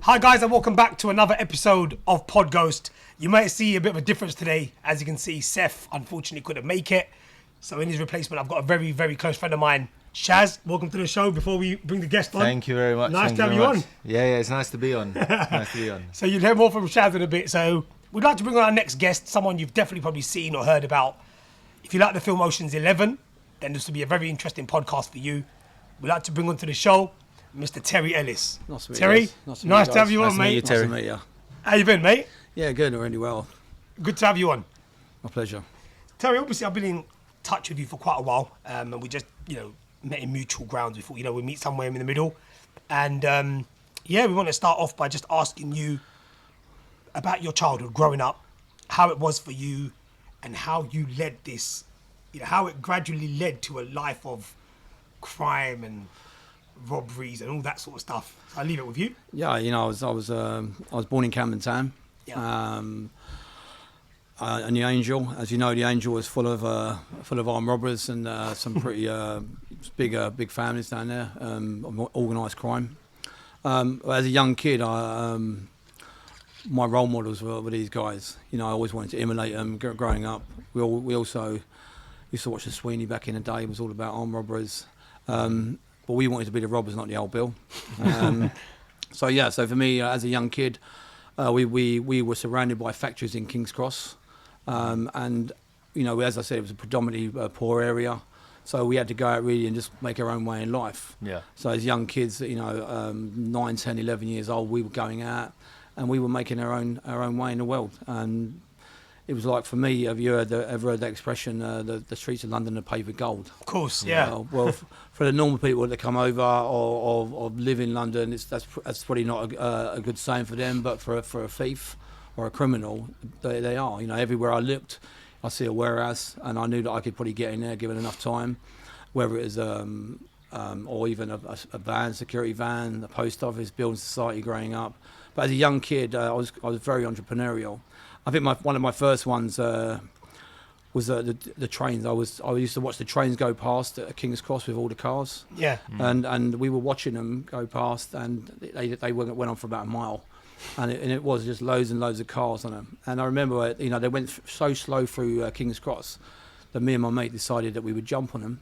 Hi guys, and welcome back to another episode of Podghost. You might see a bit of a difference today. As you can see, Seff unfortunately couldn't make it. So in his replacement, I've got a very, very close friend of mine, Shazz. Welcome to the show before we bring the guest on. Thank you very much. Nice to have you on. Yeah, it's nice to be on. Nice to be on. So you'll hear more from Shazz in a bit. So we'd like to bring on our next guest, someone you've definitely probably seen or heard about. If you like the film Ocean's 11, then this will be a very interesting podcast for you. We'd like to bring on to the show Mr. Terry Ellis. Nice to meet Terry, you. nice to have you on, Nice to meet mate. you, Terry. Nice to meet you. How you been, mate? Yeah, good. Really well. Good to have you on. My pleasure. Terry, obviously I've been in touch with you for quite a while, and we just, met in mutual grounds. We thought, we meet somewhere in the middle. And, we want to start off by just asking you about your childhood, growing up, how it was for you, and how you led this, how it gradually led to a life of crime and robberies and all that sort of stuff. So I'll leave it with you. Yeah, I was born in Camden Town. Yeah. And the Angel, as you know, the Angel was full of armed robbers and some pretty big families down there, organised crime. As a young kid, my role models were these guys. I always wanted to emulate them. Growing up, we also used to watch the Sweeney back in the day. It was all about armed robbers. But we wanted to be the robbers, not the old Bill. So for me, as a young kid, we were surrounded by factories in King's Cross. And, as I said, it was a predominantly poor area. So we had to go out really and just make our own way in life. Yeah. So as young kids, 9, 10, 11 years old, we were going out and we were making our own way in the world. And it was like, for me, have you ever heard that expression, the streets of London are paved with gold? Of course, yeah. Well, for the normal people that come over or live in London, that's probably not a good saying for them, but for a thief or a criminal, they are. Everywhere I looked, I see a warehouse, and I knew that I could probably get in there given enough time, whether it was or even a van, security van, a post office, building society growing up. But as a young kid, I was very entrepreneurial. I think one of my first ones was the trains. I used to watch the trains go past at King's Cross with all the cars. Yeah. And we were watching them go past, and they went on for about a mile, and it was just loads and loads of cars on them. And I remember, they went so slow through King's Cross that me and my mate decided that we would jump on them,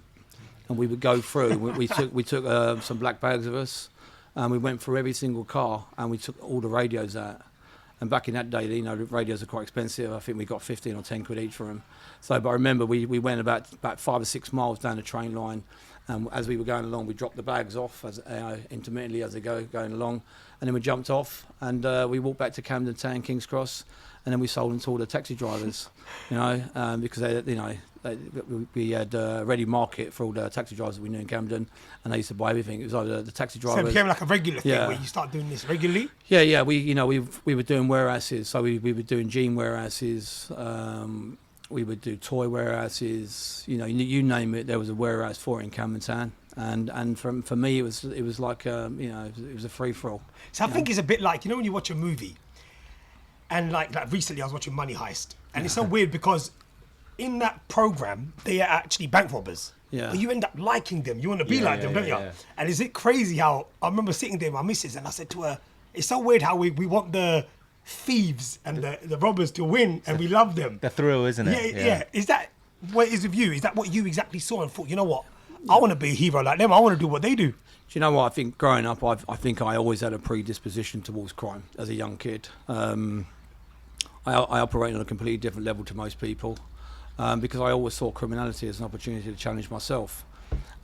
and we would go through. we took some black bags with us, and we went through every single car, and we took all the radios out. And back in that day, the radios are quite expensive. I think we got 15 or 10 quid each for them. But I remember we went about 5 or 6 miles down the train line, and as we were going along, we dropped the bags off intermittently as they going along, and then we jumped off and we walked back to Camden Town, King's Cross, and then we sold them to all the taxi drivers, because we had a ready market for all the taxi drivers that we knew in Camden, and they used to buy everything. It was either the taxi drivers. So it became like a regular thing where you start doing this regularly? Yeah. We were doing warehouses. So we were doing jean warehouses. We would do toy warehouses. You name it, there was a warehouse for it in Camden Town. And for me, it was like it was a free for all. So I think it's a bit like when you watch a movie, and like recently I was watching Money Heist, and it's so weird because in that program they are actually bank robbers. Yeah. But you end up liking them. You want to be like them, don't you? Yeah. And is it crazy how I remember sitting there with my missus and I said to her, it's so weird how we want the thieves and the robbers to win, and we love them. The thrill, isn't it? Yeah. Is that what it is with you? Is that what you exactly saw and thought, you know what? I want to be a hero like them. I want to do what they do. Do you know what? I think growing up, I think I always had a predisposition towards crime as a young kid. I operate on a completely different level to most people because I always saw criminality as an opportunity to challenge myself.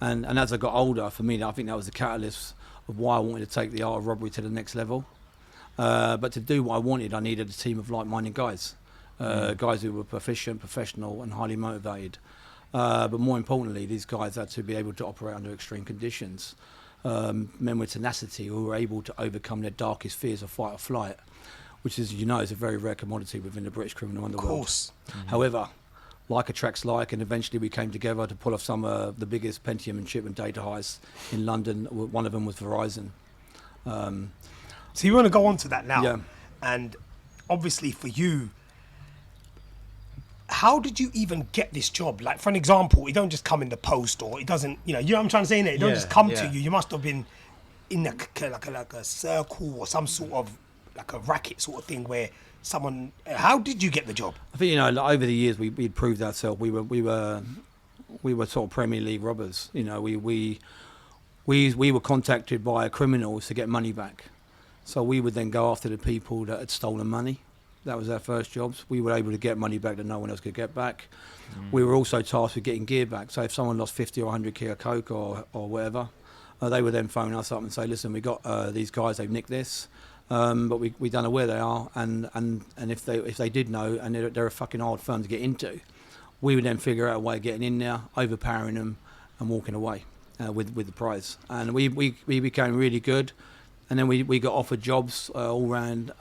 And as I got older, for me, I think that was the catalyst of why I wanted to take the art of robbery to the next level. But to do what I wanted, I needed a team of like-minded guys, guys who were proficient, professional, and highly motivated. But more importantly, these guys had to be able to operate under extreme conditions. Men with tenacity who were able to overcome their darkest fears of fight or flight, which is a very rare commodity within the British criminal underworld. Of course. Mm-hmm. However, like attracts like, and eventually we came together to pull off some of the biggest Pentium and chip and data heists in London. One of them was Verizon. So you want to go on to that now? Yeah. And obviously for you, how did you even get this job? Like, for an example, it don't just come in the post, or it doesn't, you know what I'm trying to say, innit? It don't just come to you. You must have been in like a circle or some sort of like a racket sort of thing where someone? How did you get the job? I think like, over the years we'd proved ourselves. We were sort of Premier League robbers. We were contacted by criminals to get money back. So we would then go after the people that had stolen money. That was our first jobs. We were able to get money back that no one else could get back. We were also tasked with getting gear back. So if someone lost 50 or 100 kilo of coke or whatever, they would then phone us up and say, listen, we got these guys, they've nicked this, but we don't know where they are. And if they did know, and they're a fucking hard firm to get into, we would then figure out a way of getting in there, overpowering them and walking away with the prize. And we became really good. And then we got offered jobs all around.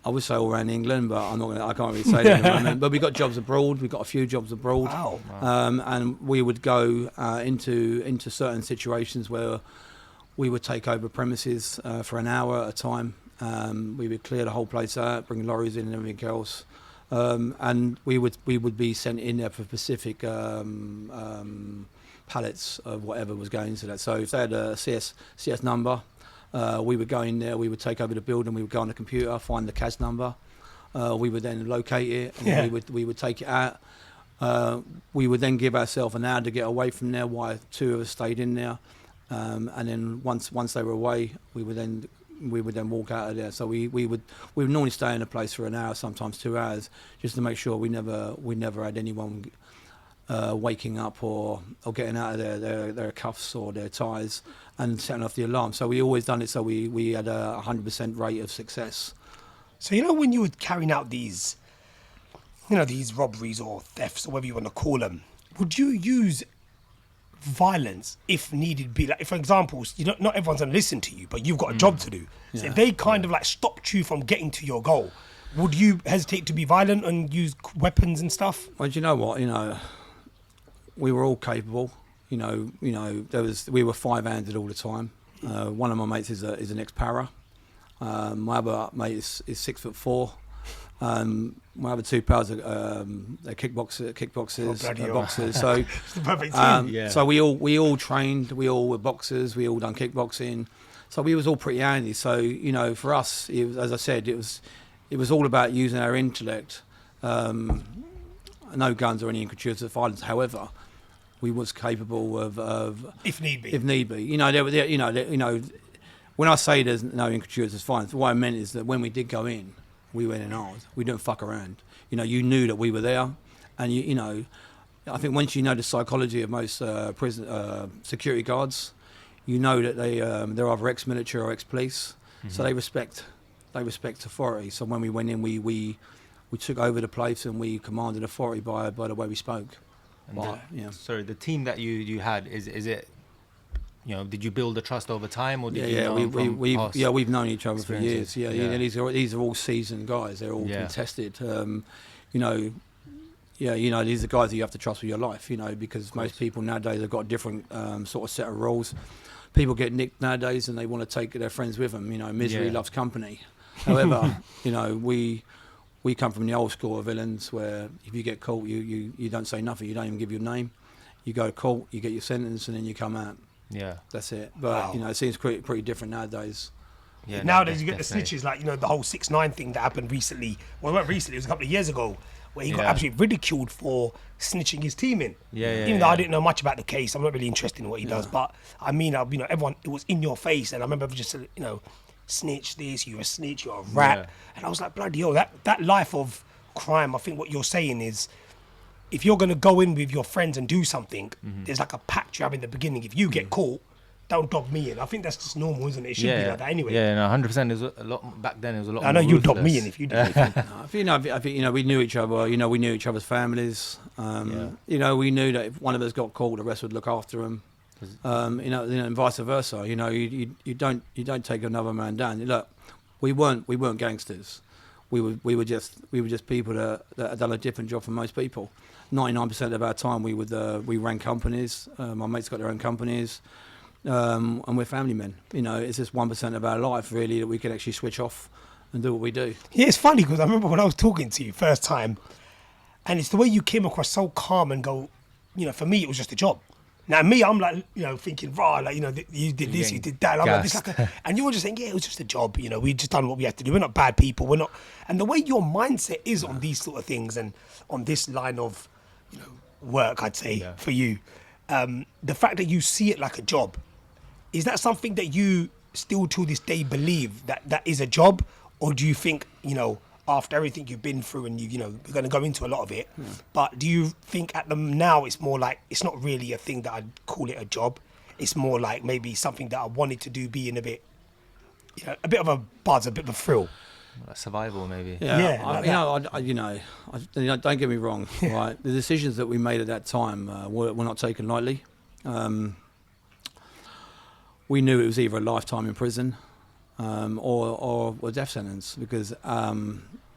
I would say all around England, but I can't really say that at the moment. But we got jobs abroad. We got a few jobs abroad. Wow. And we would go into certain situations where we would take over premises for an hour at a time. We would clear the whole place out, bring lorries in and everything else. And we would be sent in there for specific pallets of whatever was going into that. So if they had a CS number, we would go in there, we would take over the building, we would go on the computer, find the CAS number, we would then locate it, and then we would take it out. We would then give ourselves an hour to get away from there while two of us stayed in there, and then once they were away, we would then walk out of there. So we would normally stay in a place for an hour, sometimes 2 hours, just to make sure we never had anyone waking up or getting out of their cuffs or their ties and setting off the alarm. So we always done it so we had a 100% rate of success. So when you were carrying out these robberies or thefts or whatever you want to call them, would you use violence if needed be? Like, for example, not everyone's going to listen to you, but you've got a job to do. So if they kind of like stopped you from getting to your goal, would you hesitate to be violent and use weapons and stuff? Well, do you know what? We were all capable. We were five-handed all the time. One of my mates is an ex-para. My other mate is 6'4". My other two pals are they're kickboxers, boxers. So It's the perfect team. So we all trained. We all were boxers. We all done kickboxing. So we was all pretty handy. So for us, as I said, it was all about using our intellect. No guns or any gratuitous violence. However, we was capable of if need be. When I say there's no gratuitous violence, what I meant is that when we did go in, we went in hard. We didn't fuck around. You knew that we were there, and I think once you know the psychology of most prison security guards, you know that they're either ex-military or ex-police, so they respect authority. So when we went in, we took over the place and we commanded authority by the way we spoke. Sorry, the team that you had, is it? Did you build the trust over time, or did we've known each other for years. These are all seasoned guys. They're all contested. These are guys that you have to trust with your life. Because most people nowadays have got a different sort of set of rules. People get nicked nowadays and they want to take their friends with them. Misery loves company. However, we come from the old school of villains where if you get caught, you don't say nothing. You don't even give your name. You go to court, you get your sentence, and then you come out. Yeah, that's it. But it seems pretty different nowadays. Yeah, nowadays you get the snitches, like the whole 6ix9ine thing that happened recently. Well, not recently, it was a couple of years ago, where he got absolutely ridiculed for snitching his team in. Even though I didn't know much about the case, I'm not really interested in what he does. But I mean, everyone, it was in your face, and I remember just snitch this, you're a snitch, you're a rat, and I was like, bloody hell, that life of crime. I think what you're saying is, if you're going to go in with your friends and do something, there's like a pact you have in the beginning. If you get caught, don't dob me in. I think that's just normal, isn't it? It should be like that anyway. Yeah, no, 100%. There's a lot back then. It was a lot. I know more you ruthless. dob me in if you did anything. I think we knew each other. We knew each other's families. We knew that if one of us got caught, the rest would look after them. And vice versa. You don't take another man down. Look, we weren't gangsters. We were just people that had done a different job from most people. 99% of our time we ran companies. My mates got their own companies, and we're family men. It's just 1% of our life really that we can actually switch off and do what we do. Yeah, it's funny because I remember when I was talking to you first time, and it's the way you came across so calm and go. For me it was just a job. Now me, I'm like, thinking, rah, like, you did this, you did that. And I'm like, Gassed. and you're just saying, yeah, it was just a job. We just done what we had to do. We're not bad people. We're not. And the way your mindset is on these sort of things and on this line of, work, I'd say for you, the fact that you see it like a job, is that something that you still to this day believe that is a job, or do you think, after everything you've been through and you're going to go into a lot of it, but do you think at them now it's more like it's not really a thing that I'd call it a job, it's more like maybe something that I wanted to do, being a bit of a buzz, a bit of a thrill? Like survival, maybe. Yeah, don't get me wrong, right? The decisions that we made at that time were not taken lightly. We knew it was either a lifetime in prison or a death sentence, because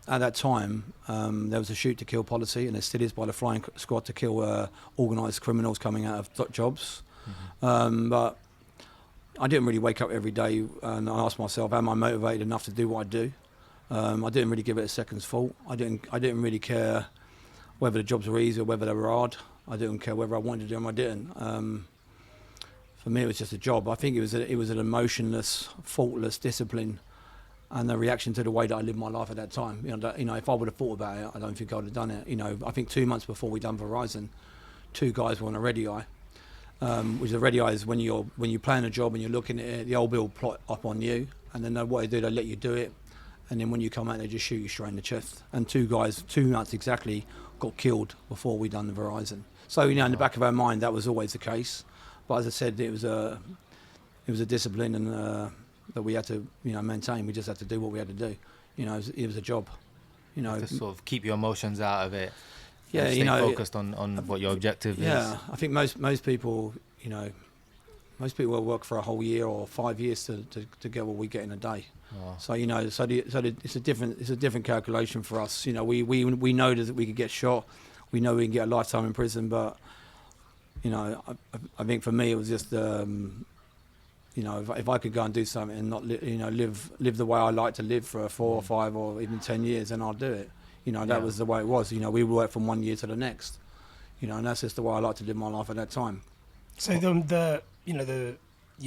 at that time there was a shoot to kill policy, and there still is by the flying squad to kill organised criminals coming out of jobs. But I didn't really wake up every day and I asked myself, am I motivated enough to do what I do? I didn't really give it a second's thought. I didn't really care whether the jobs were easy or whether they were hard. I didn't care whether I wanted to do them or I didn't. For me, it was just a job. I think it was an emotionless, faultless discipline, and the reaction to the way that I lived my life at that time. If I would have thought about it, I don't think I would have done it. I think 2 months before we done Verizon, 2 guys were on a red eye. Which the red eye is when you're playing a job and you're looking at it, the old bill plot up on you, and then what they do, they let you do it, and then when you come out, they just shoot you straight in the chest. And 2 guys, 2 months exactly, got killed before we done the Verizon. So in the back of our mind, that was always the case. But as I said, it was a discipline and that we had to maintain. We just had to do what we had to do. It was a job. To sort of keep your emotions out of it. Yeah, and stay focused on what your objective is. Yeah, I think most people, will work for a whole year or 5 years to get what we get in a day. Wow. So it's a different calculation for us. We know that we could get shot. We know we can get a lifetime in prison, but I think for me it was just if I could go and do something and not live the way I like to live for 4 or 5 or even 10 years, then I'll do it. That was the way it was. We worked from 1 year to the next. And that's just the way I like to live my life at that time. So you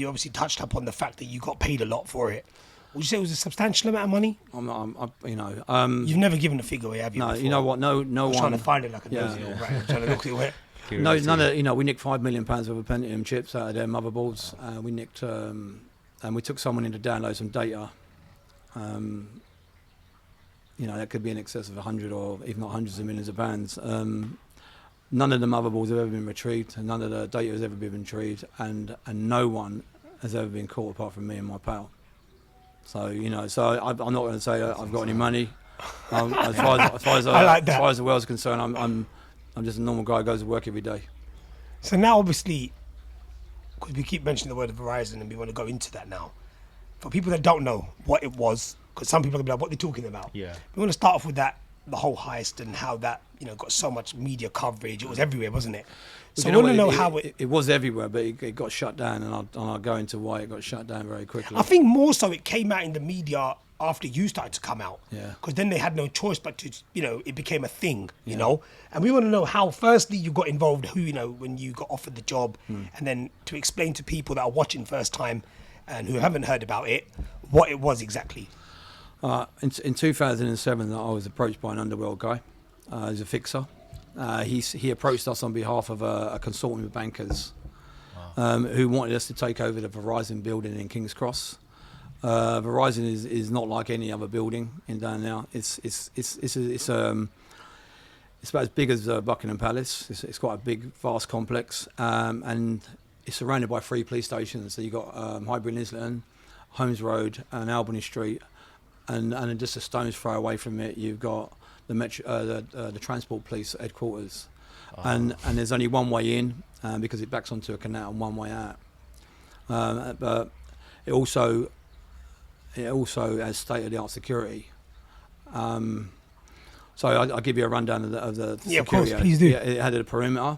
obviously touched upon the fact that you got paid a lot for it. Would you say it was a substantial amount of money? You've never given a figure away, have you? No, before? you know what? No I'm one. trying to find it like a nosy old rat. I'm trying to look at it. No, none of we nicked £5 million worth of Pentium chips out of their motherboards. We nicked and we took someone in to download some data. That could be in excess of 100 or even not hundreds of millions of pounds. None of the motherboards have ever been retrieved, and none of the data has ever been retrieved, and no one has ever been caught apart from me and my pal. So I'm not going to say I've got any money. As far as the world's concerned, I'm just a normal guy who goes to work every day. So now, obviously, because we keep mentioning the word Verizon, and we want to go into that now. For people that don't know what it was, because some people are going to be like, what are they talking about? Yeah. We want to start off with that, the whole heist and how that, got so much media coverage. It was everywhere, wasn't it? So I want to know how it was everywhere, but it got shut down, and I'll go into why it got shut down very quickly. I think more so it came out in the media after you started to come out. Yeah. Because then they had no choice but to, it became a thing, you know? And we want to know how, firstly, you got involved, when you got offered the job, and then to explain to people that are watching first time and who haven't heard about it, what it was exactly. In 2007, I was approached by an underworld guy. He's a fixer. He approached us on behalf of a consortium of bankers who wanted us to take over the Verizon building in King's Cross. Verizon is not like any other building in down now. It's about as big as Buckingham Palace. It's quite a big, vast complex, and it's surrounded by 3 police stations. So you've got Highbury and Islington, Holmes Road, and Albany Street, and just a stone's throw away from it, you've got the Transport Police headquarters, and there's only one way in because it backs onto a canal and one way out. But it also has state-of-the-art security. So I'll give you a rundown of the security. Yeah, of course, please do. It had a perimeter,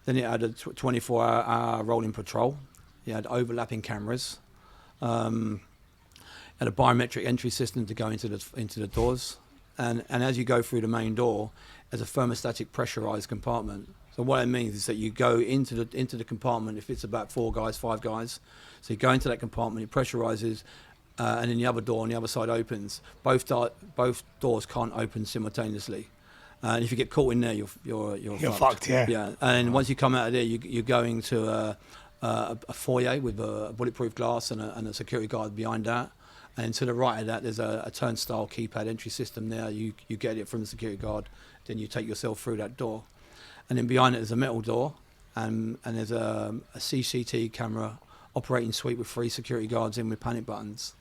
then it had a 24-hour rolling patrol. It had overlapping cameras. Had a biometric entry system to go into the doors, and as you go through the main door, there's a thermostatic pressurized compartment So what it means is that you go into the compartment. If it's about 4 guys, 5 guys, so you go into that compartment, it pressurizes, and then the other door on the other side opens. Both doors can't open simultaneously, and if you get caught in there, you're fucked. Yeah. Yeah, and once you come out of there, you're going to a foyer with a bulletproof glass and a security guard behind that. And to the right of that, there's a turnstile keypad entry system there. You get it from the security guard, then you take yourself through that door. And then behind it, there's a metal door, and there's a CCTV camera operating suite with 3 security guards in with panic buttons.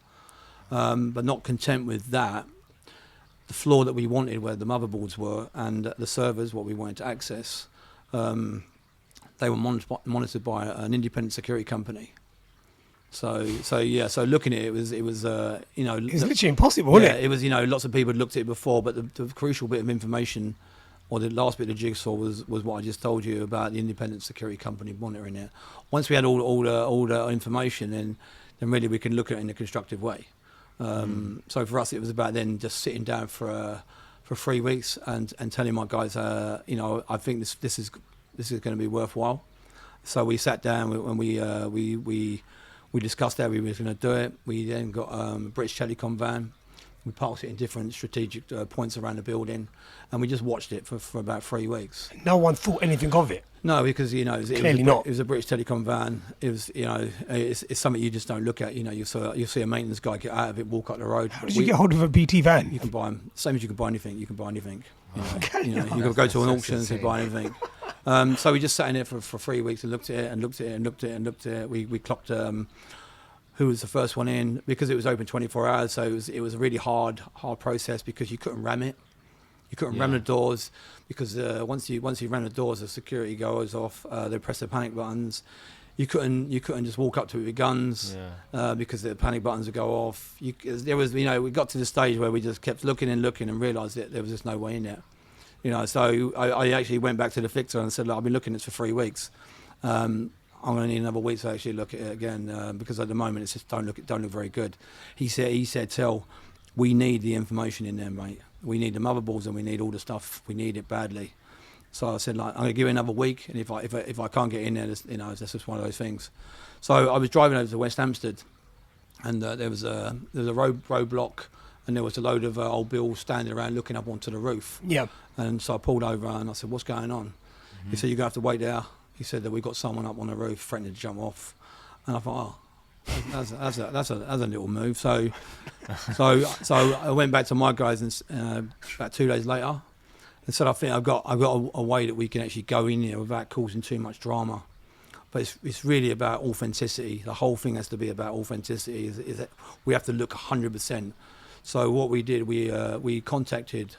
But not content with that, the floor that we wanted, where the motherboards were, and the servers, what we wanted to access, they were monitored by an independent security company. So looking at it, it was It's literally impossible, wasn't it? It was, lots of people had looked at it before, but the crucial bit of information, or the last bit of the jigsaw, was what I just told you about the independent security company monitoring it. Once we had all the information, then really we can look at it in a constructive way. So for us, it was about then just sitting down for 3 weeks and telling my guys, I think this is going to be worthwhile. So we sat down and we discussed how we were going to do it. We then got a British Telecom van. We parked it in different strategic points around the building, and we just watched it for about 3 weeks. No one thought anything of it. No, because it was a British Telecom van. It was it's something you just don't look at. You see a maintenance guy get out of it, walk up the road. How did you get hold of a BT van? You can buy them. Same as you can buy anything. You can buy anything. You can go to an auction and buy anything. So we just sat in it for 3 weeks and looked at it. We clocked who was the first one in, because it was open 24 hours. So it was a really hard process, because you couldn't ram it. You couldn't ram the doors, because once you ram the doors, the security goes off. They press the panic buttons. You couldn't just walk up to it with guns, because the panic buttons would go off. We got to the stage where we just kept looking and realised that there was just no way in there. So I actually went back to the fixer and said, look, I've been looking at this for 3 weeks. I'm going to need another week to actually look at it again, because at the moment it's just don't look very good. He said, Tell, we need the information in there, mate. We need the motherboards and we need all the stuff. We need it badly. So I said, I'm going to give it another week, and if I can't get in there, that's just one of those things. So I was driving over to West Hampstead, and there was a roadblock, and there was a load of old bills standing around looking up onto the roof. Yeah. And so I pulled over and I said, what's going on? He said, you're going to have to wait there. He said that we've got someone up on the roof threatening to jump off. And I thought, that's a little move. So I went back to my guys and about 2 days later and said, I think I've got a way that we can actually go in here without causing too much drama. But it's really about authenticity. The whole thing has to be about authenticity. Is that we have to look 100%. So what we did, we contacted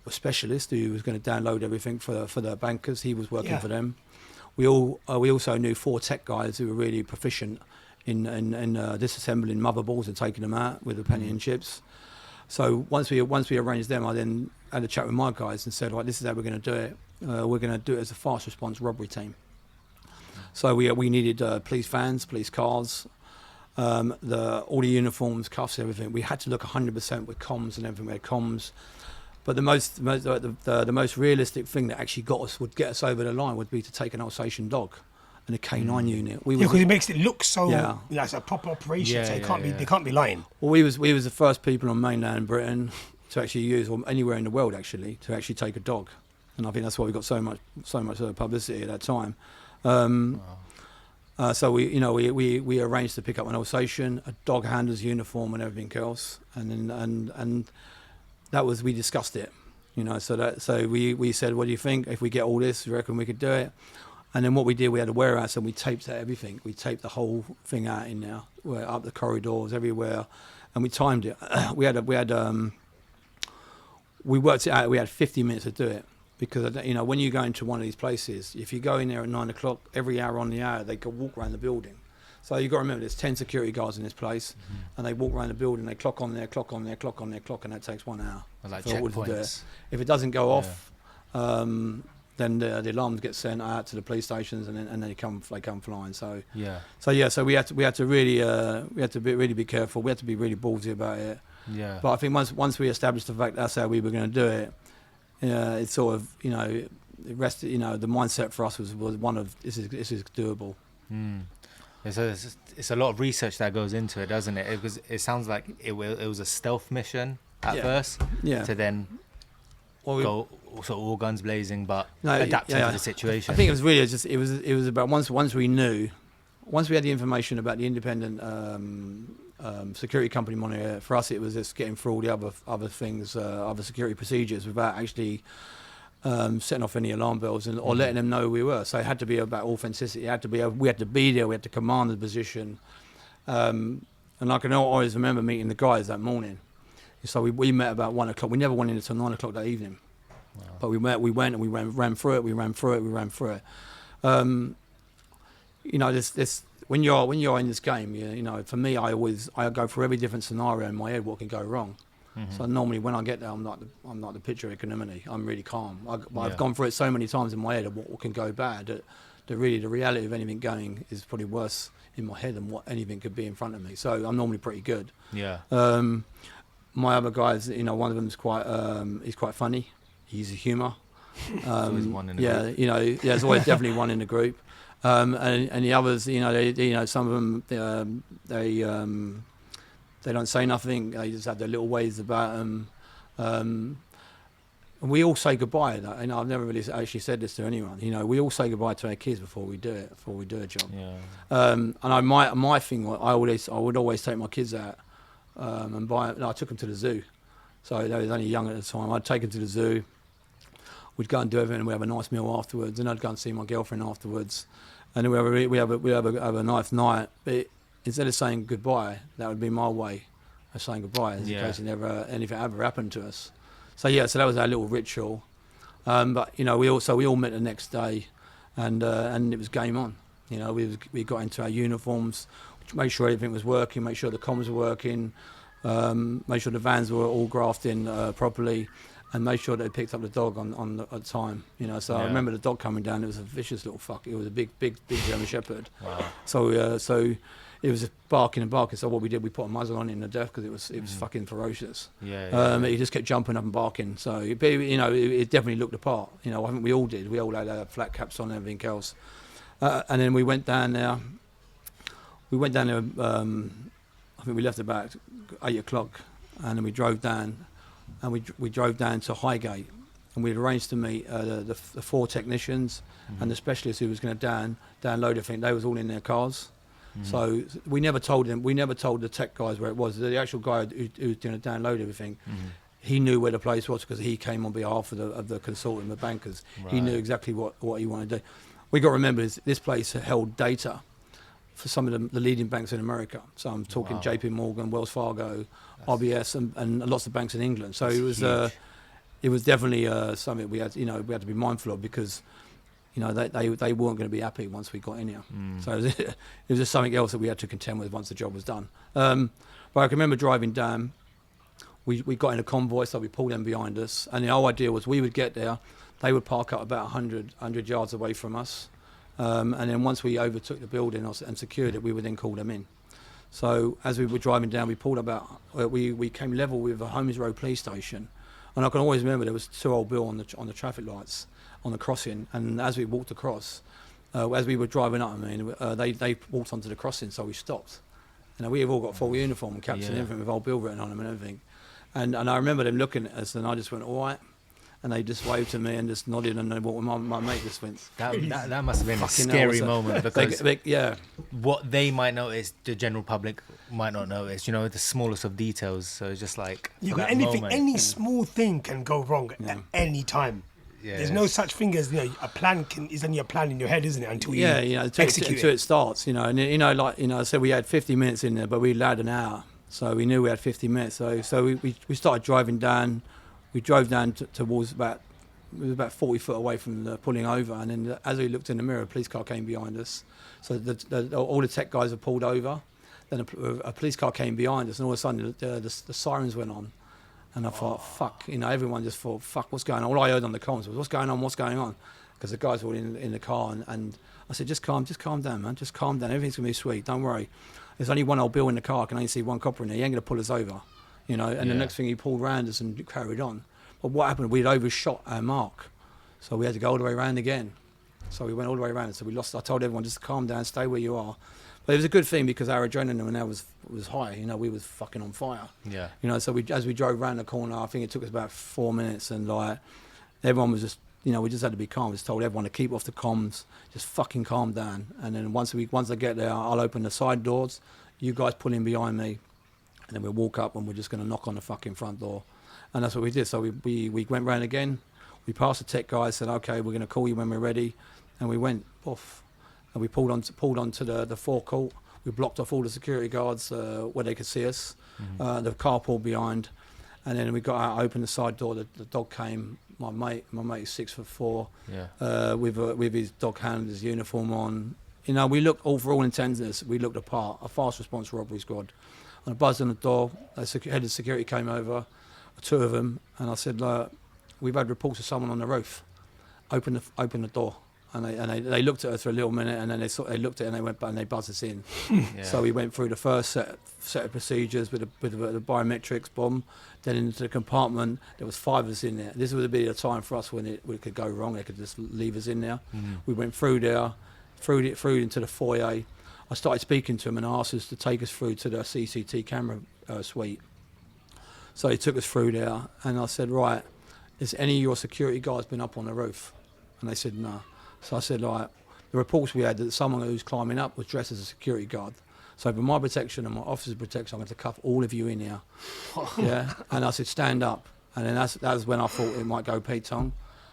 a specialist who was going to download everything for the bankers. He was working for them. We also knew 4 tech guys who were really proficient in disassembling motherboards and taking them out with the penny and chips. So once we arranged them, I then had a chat with my guys and said, right, this is how we're going to do it. We're going to do it as a fast response robbery team. So we needed police vans, police cars, all the uniforms, cuffs, everything. We had to look 100% with comms and everything. We had comms. But the most realistic thing that actually would get us over the line would be to take an Alsatian dog and a K9 unit. Because it makes it look so it's a proper operation. So they can't be lying. Well, we was the first people on mainland Britain to actually use, or anywhere in the world actually, to actually take a dog, and I think that's why we got so much publicity at that time. So we arranged to pick up an Alsatian, a dog handler's uniform, and everything else, and that was, we discussed it, So we said, what do you think? If we get all this, you reckon we could do it? And then what we did, we had a warehouse and we taped everything. We taped the whole thing out in there, up the corridors, everywhere, and we timed it. We worked it out. We had 50 minutes to do it, because when you go into one of these places, if you go in there at 9 o'clock, every hour on the hour they could walk around the building. So you've got to remember, there's 10 security guards in this place, and they walk around the building, they clock on their clock, and that takes 1 hour. Like checkpoints. If it doesn't go off, then the alarms get sent out to the police stations, and they come flying. So we had to really be careful. We had to be really ballsy about it. Yeah. But I think once we established the fact that's how we were going to do it, it's sort of the rest, you know, the mindset for us was one of this is doable. It's a lot of research that goes into it, doesn't it? It sounds like it was a stealth mission at first, to then go sort of all guns blazing, but adapting to the situation. I think it was really just it was about once we had the information about the independent security company monitor. For us, it was just getting through all the other things, other security procedures without actually setting off any alarm bells or letting them know who we were. So it had to be about authenticity. We had to be there. We had to command the position. And I can always remember meeting the guys that morning. So we met about 1 o'clock. We never went in until 9 o'clock that evening. Wow. But we went and we ran through it. We ran through it. You know, this when you're in this game, you know, for me, I go through every different scenario in my head. What can go wrong? So normally when I get there, I'm not the picture of equanimity. I'm really calm. I've gone through it so many times in my head of what can go bad that the reality of anything going is probably worse in my head than what anything could be in front of me. So I'm normally pretty good. Yeah. My other guys, you know, one of them is he's quite funny. He's a humour. Always one in the group. You know, there's always definitely one in the group. And the others, you know, some of them, they don't say nothing. They just have their little ways about them. And we all say goodbye. You know, I've never really actually said this to anyone. You know, we all say goodbye to our kids before we do a job. Yeah. And my thing, I would always take my kids out and buy. No, I took them to the zoo. So they was only young at the time. I'd take them to the zoo. We'd go and do everything, and we'd have a nice meal afterwards. And I'd go and see my girlfriend afterwards, and then we have a nice night. But instead of saying goodbye, that would be my way of saying goodbye, in case anything ever happened to us. So that was our little ritual. But you know, we all met the next day, and it was game on. You know, we got into our uniforms, made sure everything was working, made sure the comms were working, made sure the vans were all graphed in properly, and made sure they picked up the dog at time. You know, so I remember the dog coming down. It was a vicious little fuck. It was a big German Shepherd. Wow. So it was just barking and barking. So what we did, we put a muzzle on it in the death because it was fucking ferocious. He just kept jumping up and barking. So you know, it definitely looked the part. You know, I think we all did. We all had our flat caps on and everything else. And then we went down there. I think we left about 8 o'clock, and then we drove down. And we drove down to Highgate, and we'd arranged to meet the 4 technicians and the specialist who was going to download everything. They was all in their cars. So we never told them. We never told the tech guys where it was. The actual guy who was going to download everything, he knew where the place was because he came on behalf of the consultant, the bankers. Right. He knew exactly what he wanted to do. We got to remember this place held data for some of the leading banks in America. So I'm talking JP Morgan, Wells Fargo, RBS, and lots of banks in England. So it was definitely something we had to be mindful of because, you know, they weren't going to be happy once we got in here. So it was just something else that we had to contend with once the job was done. But I can remember driving down. We got in a convoy, so we pulled them behind us. And the whole idea was we would get there, they would park up about 100 yards away from us. And then once we overtook the building and secured it, we would then call them in. So as we were driving down, we pulled we came level with the Holmes Road police station. And I can always remember there was 2 old Bill on the traffic lights on the crossing. And as we walked across, as we were driving up, they walked onto the crossing, so we stopped. You know, we have all got full uniform, caps and everything with old Bill written on them and everything. And I remember them looking at us, and I just went, all right. And they just waved to me and just nodded, and then my mate just went. That must have been a scary moment because what they might notice, the general public might not notice. You know, the smallest of details. So it's just like any small thing can go wrong at any time. Yeah, there's no such thing as, you know, a plan is only a plan in your head, isn't it? Until you execute until it starts. You know, and you know, like, you know, I said we had 50 minutes in there, but we allowed an hour, so we knew we had 50 minutes. So we started driving down. We drove down towards it was about 40 foot away from the pulling over, and then as we looked in the mirror, a police car came behind us. So all the tech guys had pulled over. Then a police car came behind us, and all of a sudden the sirens went on. And I thought, fuck, you know, everyone just thought, fuck, what's going on? All I heard on the comms was, what's going on? Because the guys were in the car, and I said, just calm down, man, just calm down. Everything's going to be sweet, don't worry. There's only one old Bill in the car, I can only see one copper in there, he ain't going to pull us over. You know, and the next thing he pulled round us and carried on. But what happened, we'd overshot our mark. So we had to go all the way around again. So we went all the way around. So I told everyone, just calm down, stay where you are. But it was a good thing because our adrenaline when that was high. You know, we was fucking on fire. Yeah. You know, so as we drove around the corner, I think it took us about 4 minutes, and like everyone was just, you know, we just had to be calm. We just told everyone to keep off the comms, just fucking calm down. And then once I get there, I'll open the side doors. You guys pull in behind me, and then we'll walk up and we're just going to knock on the fucking front door. And that's what we did. So we went round again. We passed the tech guys, said, okay, we're going to call you when we're ready. And we went off. And we pulled onto the forecourt. We blocked off all the security guards where they could see us. Mm-hmm. The car pulled behind. And then we got out, opened the side door. The dog came. My mate is 6'4", with his dog hand, his uniform on. You know, we looked, for all intents, we looked apart. A fast response robbery squad. And I buzzed on the door. The head of security came over, 2 of them, and I said, we've had reports of someone on the roof. Open the door. And they looked at us for a little minute, and then they looked at it and they went, and they buzzed us in. Yeah. So we went through the first set of procedures with the biometrics bomb. Then into the compartment, there was 5 of us in there. This would be a time for us when it could go wrong. They could just leave us in there. Mm-hmm. We went through there, through into the foyer. I started speaking to them and asked us to take us through to the CCT camera suite. So he took us through there, and I said, right, has any of your security guards been up on the roof? And they said, no. So I said, like, the reports we had that someone who's climbing up was dressed as a security guard. So for my protection and my officer's protection, I'm going to cuff all of you in here. Yeah. And I said, stand up. And then that was when I thought it might go Pete Tong.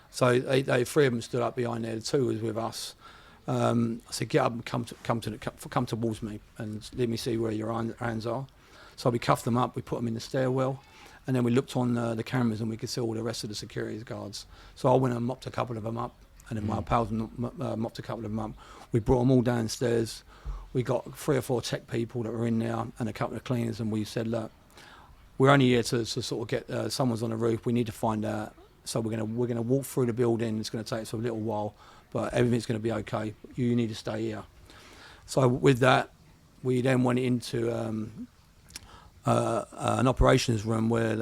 So they 3 of them stood up behind there. The 2 was with us. I said, get up and come towards me and let me see where your hands are. So we cuffed them up. We put them in the stairwell. And then we looked on the cameras and we could see all the rest of the security guards. So I went and mopped a couple of them up. And then my pals mopped a couple of them up. We brought them all downstairs. We got 3 or 4 tech people that were in there and a couple of cleaners, and we said, look, we're only here to sort of get someone's on the roof. We need to find out. So we're gonna walk through the building. It's going to take us a little while, but everything's going to be okay. You need to stay here. So with that, we then went into an operations room where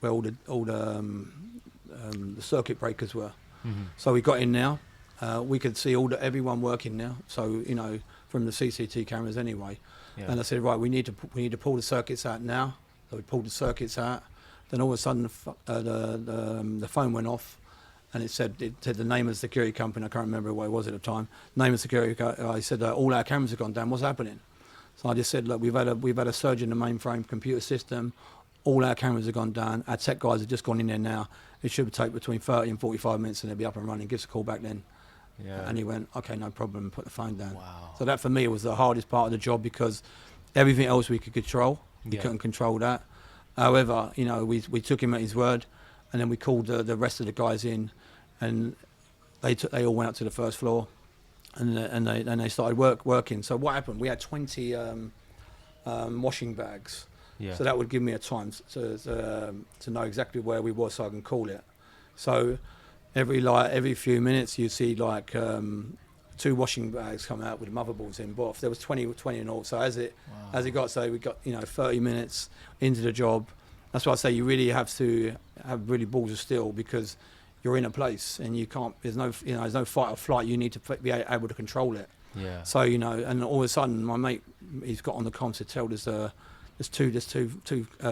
where all the circuit breakers were. Mm-hmm. So we got in now. We could see everyone working now. So, you know, from the CCT cameras anyway. Yeah. And I said, right, we need to pull the circuits out now. So we pulled the circuits out. Then all of a sudden the phone went off, and it said the name of the security company. I can't remember what it was at the time. Name of security. I said, all our cameras have gone down. What's happening? So I just said, look, we've had a surge in the mainframe computer system. All our cameras have gone down. Our tech guys have just gone in there now. It should take between 30 and 45 minutes and they'll be up and running. Give us a call back then. Yeah. And he went, okay, no problem, and put the phone down. Wow. So that for me was the hardest part of the job because everything else we could control. We couldn't control that. However, you know, we took him at his word, and then we called the rest of the guys in, and they all went up to the first floor, and they started working. So what happened? We had 20 washing bags. Yeah. So that would give me a time to know exactly where we were so I can call it. So every few minutes you see 2 washing bags come out with motherboards in. But there was 20 in all. So as it got, so we got 30 minutes into the job. That's why I say you really have to have really balls of steel because you're in a place and you can't. There's no fight or flight. You need to be able to control it. Yeah. So and all of a sudden my mate he's got on the comms to tell there's two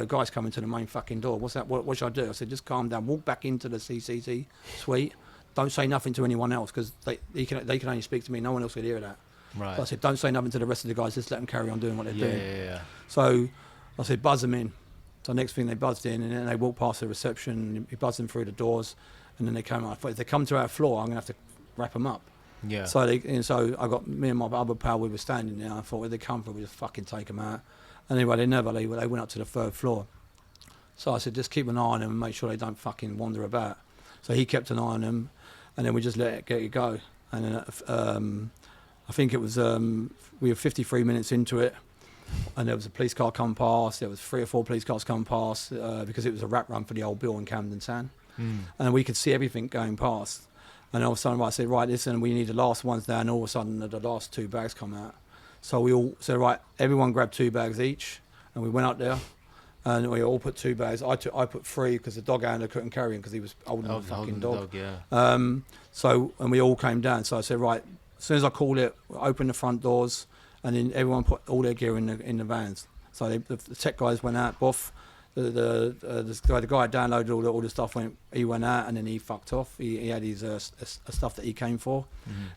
guys coming to the main fucking door. What's that? What should I do? I said, just calm down. Walk back into the CCT suite. Don't say nothing to anyone else because they can only speak to me. No one else could hear that. Right. So I said, don't say nothing to the rest of the guys. Just let them carry on doing what they're doing. Yeah. So I said, buzz them in. So next thing they buzzed in, and then they walked past the reception. He buzzed them through the doors, and then they came out. I thought, if they come to our floor, I'm gonna have to wrap them up. Yeah. So I got me and my other pal. We were standing there. I thought, where they come from, we just fucking take them out. Anyway, they went up to the 3rd floor. So I said, just keep an eye on them and make sure they don't fucking wander about. So he kept an eye on them, and then we just let it go. And then I think it was, we were 53 minutes into it, and there was a police car come past. There was 3 or 4 police cars come past because it was a rat run for the old Bill in Camden Town. And we could see everything going past. And all of a sudden I said, right, listen, we need the last ones down. And all of a sudden the last 2 bags come out. So we all said, right, everyone grabbed 2 bags each, and we went up there, And we all put 2 bags. I put 3 because the dog handler couldn't carry him because he was older than the fucking dog. And we all came down. So I said, right, as soon as I called it, open the front doors, and then everyone put all their gear in the vans. So the tech guys went out, boff. The guy downloaded all the stuff. He went out, and then he fucked off. He had his stuff that he came for.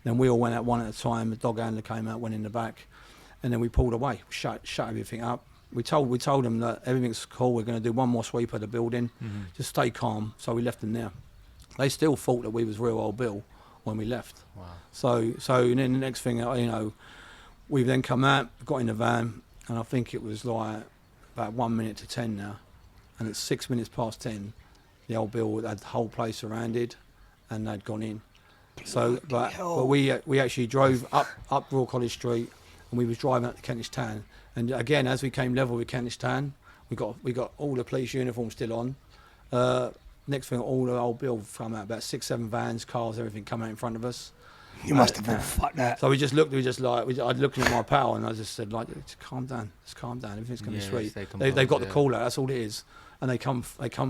Then we all went out one at a time. The dog handler came out, went in the back, and then we pulled away. Shut everything up. We told them that everything's cool. We're going to do one more sweep of the building. Just stay calm. So we left them there. They still thought that we was real old Bill when we left. Wow. So then the next thing, we've then come out, got in the van, and I think it was like about 1 minute to 10 now, and it's 6 minutes past 10. The old Bill had the whole place surrounded, and they'd gone in. So, but we actually drove up Royal College Street, and we was driving up to Kentish Town. And again, as we came level with Kentish Town, we got all the police uniforms still on. Next thing, all the old Bill come out, about 6, 7 vans, cars, everything come out in front of us. You must have thought, fuck that. So I'd looked at my pal and I just said, like, just calm down, everything's going to be sweet. They've got the call out, that's all it is. And they come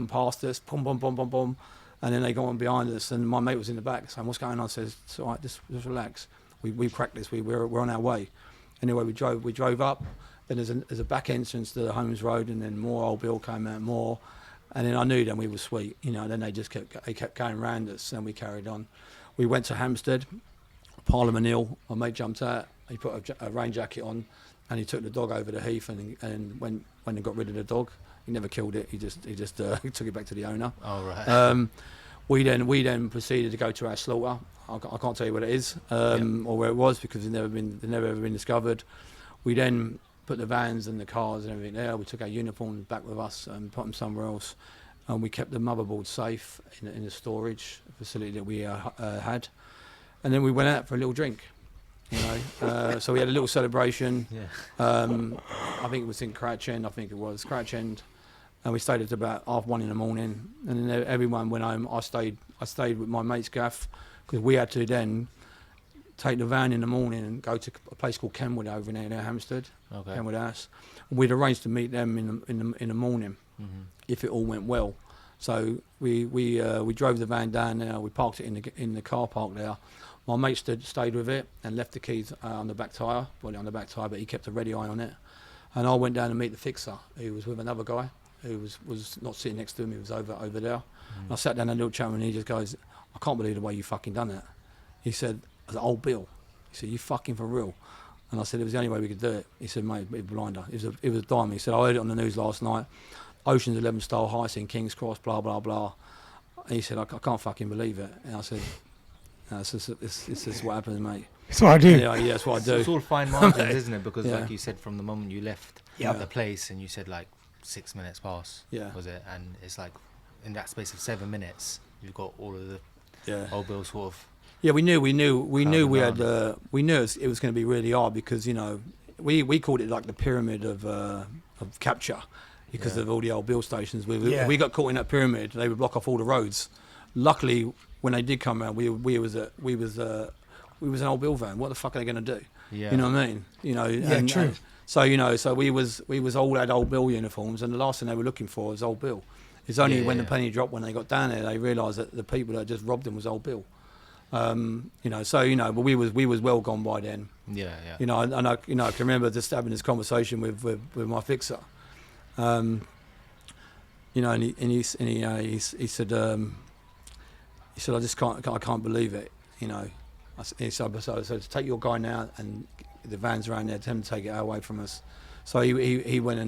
past us, boom, boom, boom, boom, boom, and then they go on behind us. And my mate was in the back saying, what's going on? I said, it's all right, just relax. We cracked this, we're on our way. Anyway, we drove up. Then there's a back entrance to the Holmes Road, and then more old Bill came out, more. And then I knew then we were sweet, then they just kept going round us, and we carried on. We went to Hampstead, Parliament Hill. My mate jumped out, he put a rain jacket on, and he took the dog over the heath, and when they got rid of the dog, he never killed it, he just took it back to the owner. Oh, right. We then proceeded to go to our slaughter. I can't tell you what it is, or where it was, because they've never ever been discovered. We then put the vans and the cars and everything there. We took our uniforms back with us and put them somewhere else. And we kept the motherboard safe in the storage facility that we had. And then we went out for a little drink, So we had a little celebration. Yeah. I think it was in Crouch End. And we stayed at about 1:30 in the morning. And then everyone went home. I stayed with my mate's gaff, because we had to then take the van in the morning and go to a place called Kenwood over near Hampstead, Kenwood House. We'd arranged to meet them in the morning, if it all went well. So we drove the van down there. We parked it in the car park there. My mate stayed with it and left the keys on the back tyre, but he kept a ready eye on it. And I went down to meet the fixer, who was with another guy who was not sitting next to him. He was over there. And I sat down and a little chat, and he just goes, "I can't believe the way you fucking done that." He said, "I said, old Bill." He said, "You fucking for real?" And I said, "It was the only way we could do it." He said, "Mate, it was blinder. It was a dime." He said, "I heard it on the news last night. Ocean's 11 style heist in King's Cross, blah, blah, blah." And he said, I can't fucking believe it. And I said, "No, it's just what happens, mate." That's what I do. Yeah, that's what I do. It's all fine margins, isn't it? Because like you said, from the moment you left the place, and you said like 6 minutes past, was it? And it's like in that space of 7 minutes, you've got all of the old Bill sort of. Yeah, we knew it was going to be really hard, because we called it like the pyramid of capture, because of all the old Bill stations. We got caught in that pyramid. They would block off all the roads. Luckily, when they did come around, we was an old Bill van. What the fuck are they going to do? Yeah. You know what I mean? True. So we all had old Bill uniforms, and the last thing they were looking for was old Bill. It's only when the penny dropped, when they got down there, they realised that the people that just robbed them was old Bill. But we was well gone by then. Yeah. I can remember just having this conversation with my fixer. And he said, I just can't believe it. So take your guy now, and the van's around there, tell him to take it away from us. So he went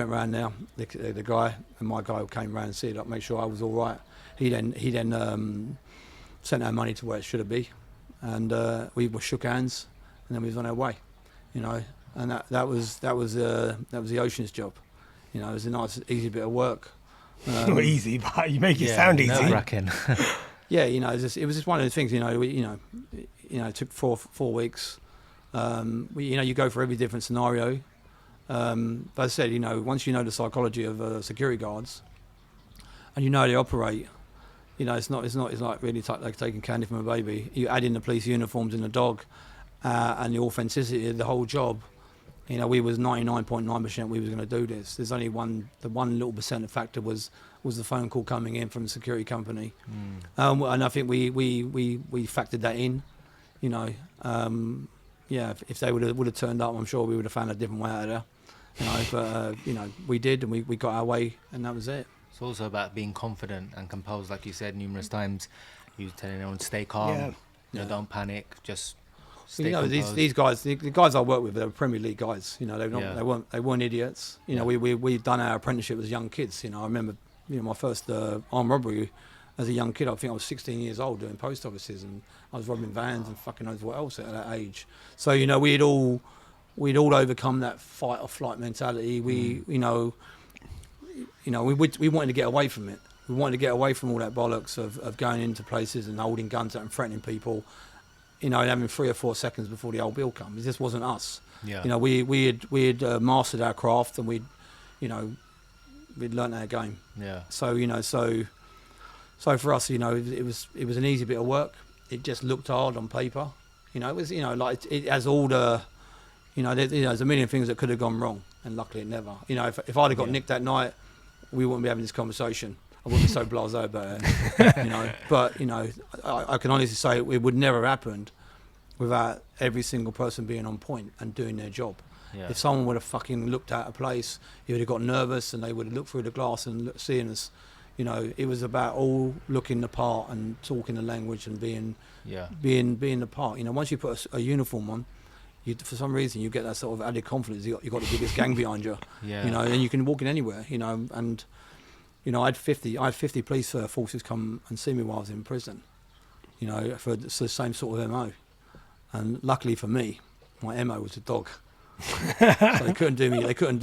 round there. The guy and my guy came round and see it, make sure I was all right. He then sent our money to where it should have been, and we shook hands, and then we was on our way, and that was the Ocean's job. It was a nice, easy bit of work. Not easy, but you make it sound easy. Nerve-wracking. Yeah, it was just one of the things. It took four weeks. You go for every different scenario. But as I said, once you know the psychology of security guards, and they operate, it's like really like taking candy from a baby. You add in the police uniforms and the dog, and the authenticity of the whole job. You know, we was 99.9% we was going to do this. There's only the one little percent factor was the phone call coming in from the security company, and I think we factored that in. You know, if they would have turned up, I'm sure we would have found a different way out of there. You know, but you know, we did, and we got our way, and that was it. It's also about being confident and composed, like you said numerous times. You were telling everyone, stay calm, don't panic, just stay composed. These guys, the guys I work with, they're Premier League guys. You know, they weren't idiots. You know, we've done our apprenticeship as young kids. You know, I remember, my first armed robbery as a young kid. I think I was 16 years old doing post offices, and I was robbing vans and fucking knows what else at that age. So you know, we'd all overcome that fight or flight mentality. We wanted to get away from it. We wanted to get away from all that bollocks of going into places and holding guns out and threatening people, and having 3 or 4 seconds before the old bill comes. It just wasn't us. Yeah. You know, we had mastered our craft, and we'd learnt our game. Yeah. So so for us, it was an easy bit of work. It just looked hard on paper. It was like it has all the, there's a million things that could have gone wrong, and luckily it never. If I'd have got nicked that night, we wouldn't be having this conversation. I wouldn't be so blasé about it. But I can honestly say it would never have happened without every single person being on point and doing their job. Yeah. If someone would have fucking looked at a place, he would have got nervous, and they would have looked through the glass and seeing us. It was about all looking the part and talking the language and being the part. Once you put a uniform on, for some reason you get that sort of added confidence. You got the biggest gang behind you. Yeah. And you can walk in anywhere. And I had 50 police forces come and see me while I was in prison. For the same sort of MO. And luckily for me, my MO was a dog. So they couldn't do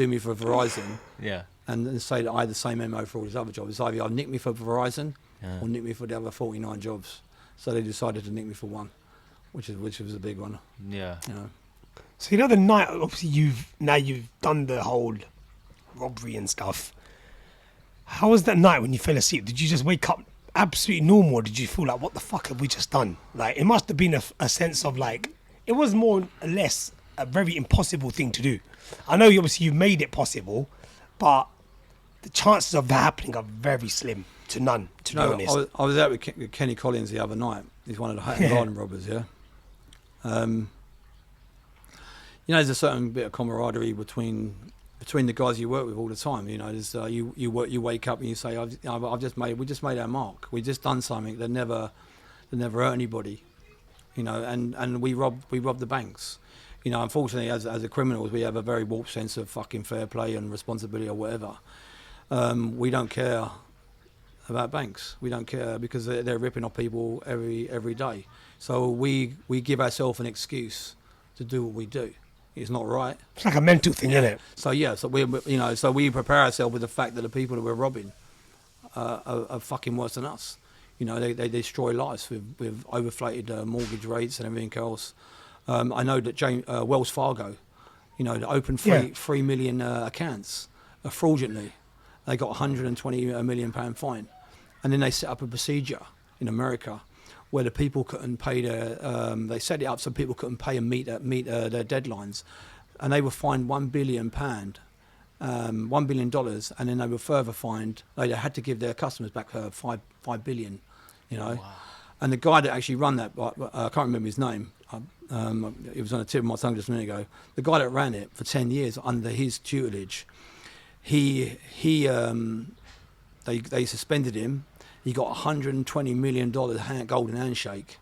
me for Verizon. Yeah. And say that I had the same MO for all his other jobs. Either I'd nick me for Verizon or nick me for the other 49 jobs. So they decided to nick me for one, which was a big one. Yeah. So the night, obviously you've done the whole robbery and stuff. How was that night when you fell asleep? Did you just wake up absolutely normal, or did you feel like, what the fuck have we just done? Like, it must have been a sense of like, it was more or less a very impossible thing to do. I know obviously you've made it possible, but the chances of that happening are very slim to none, to be honest. I was out with Kenny Collins the other night. He's one of the Hatton Garden robbers, yeah. There's a certain bit of camaraderie between the guys you work with all the time. There's you wake up and you say, we just made our mark. We just done something that never hurt anybody. And we robbed the banks. Unfortunately, as a criminals, we have a very warped sense of fucking fair play and responsibility or whatever. We don't care about banks. We don't care because they're ripping off people every day. So we give ourselves an excuse to do what we do. It's not right. It's like a mental thing, isn't it? So we prepare ourselves with the fact that the people that we're robbing are fucking worse than us. They destroy lives with overflated mortgage rates and everything else. I know that Wells Fargo, they opened 3 million accounts fraudulently. They got £120 million fine, and then they set up a procedure in America where the people couldn't pay they set it up so people couldn't pay and meet their deadlines, and they were fined £1 billion, $1 billion, and then they were further fined. They had to give their customers back $5 billion, Wow. And the guy that actually run that, I can't remember his name. It was on the tip of my tongue just a minute ago. The guy that ran it for 10 years under his tutelage, they suspended him. He got $120 million golden handshake,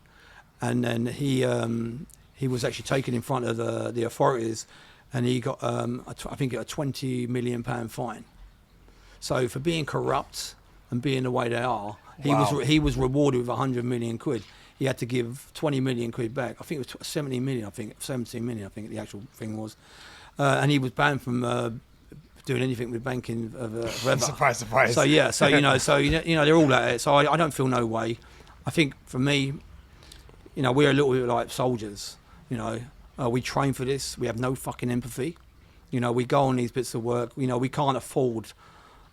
and then he was actually taken in front of the authorities, and he got I think a £20 million fine. So for being corrupt and being the way they are, he was rewarded with 100 million quid. He had to give 20 million quid back. I think it was 17 million. I think the actual thing was, and he was banned from doing anything with banking forever. Surprise. So they're all at it. So I don't feel no way. I think for me, we're a little bit like soldiers. We train for this. We have no fucking empathy. We go on these bits of work. We can't afford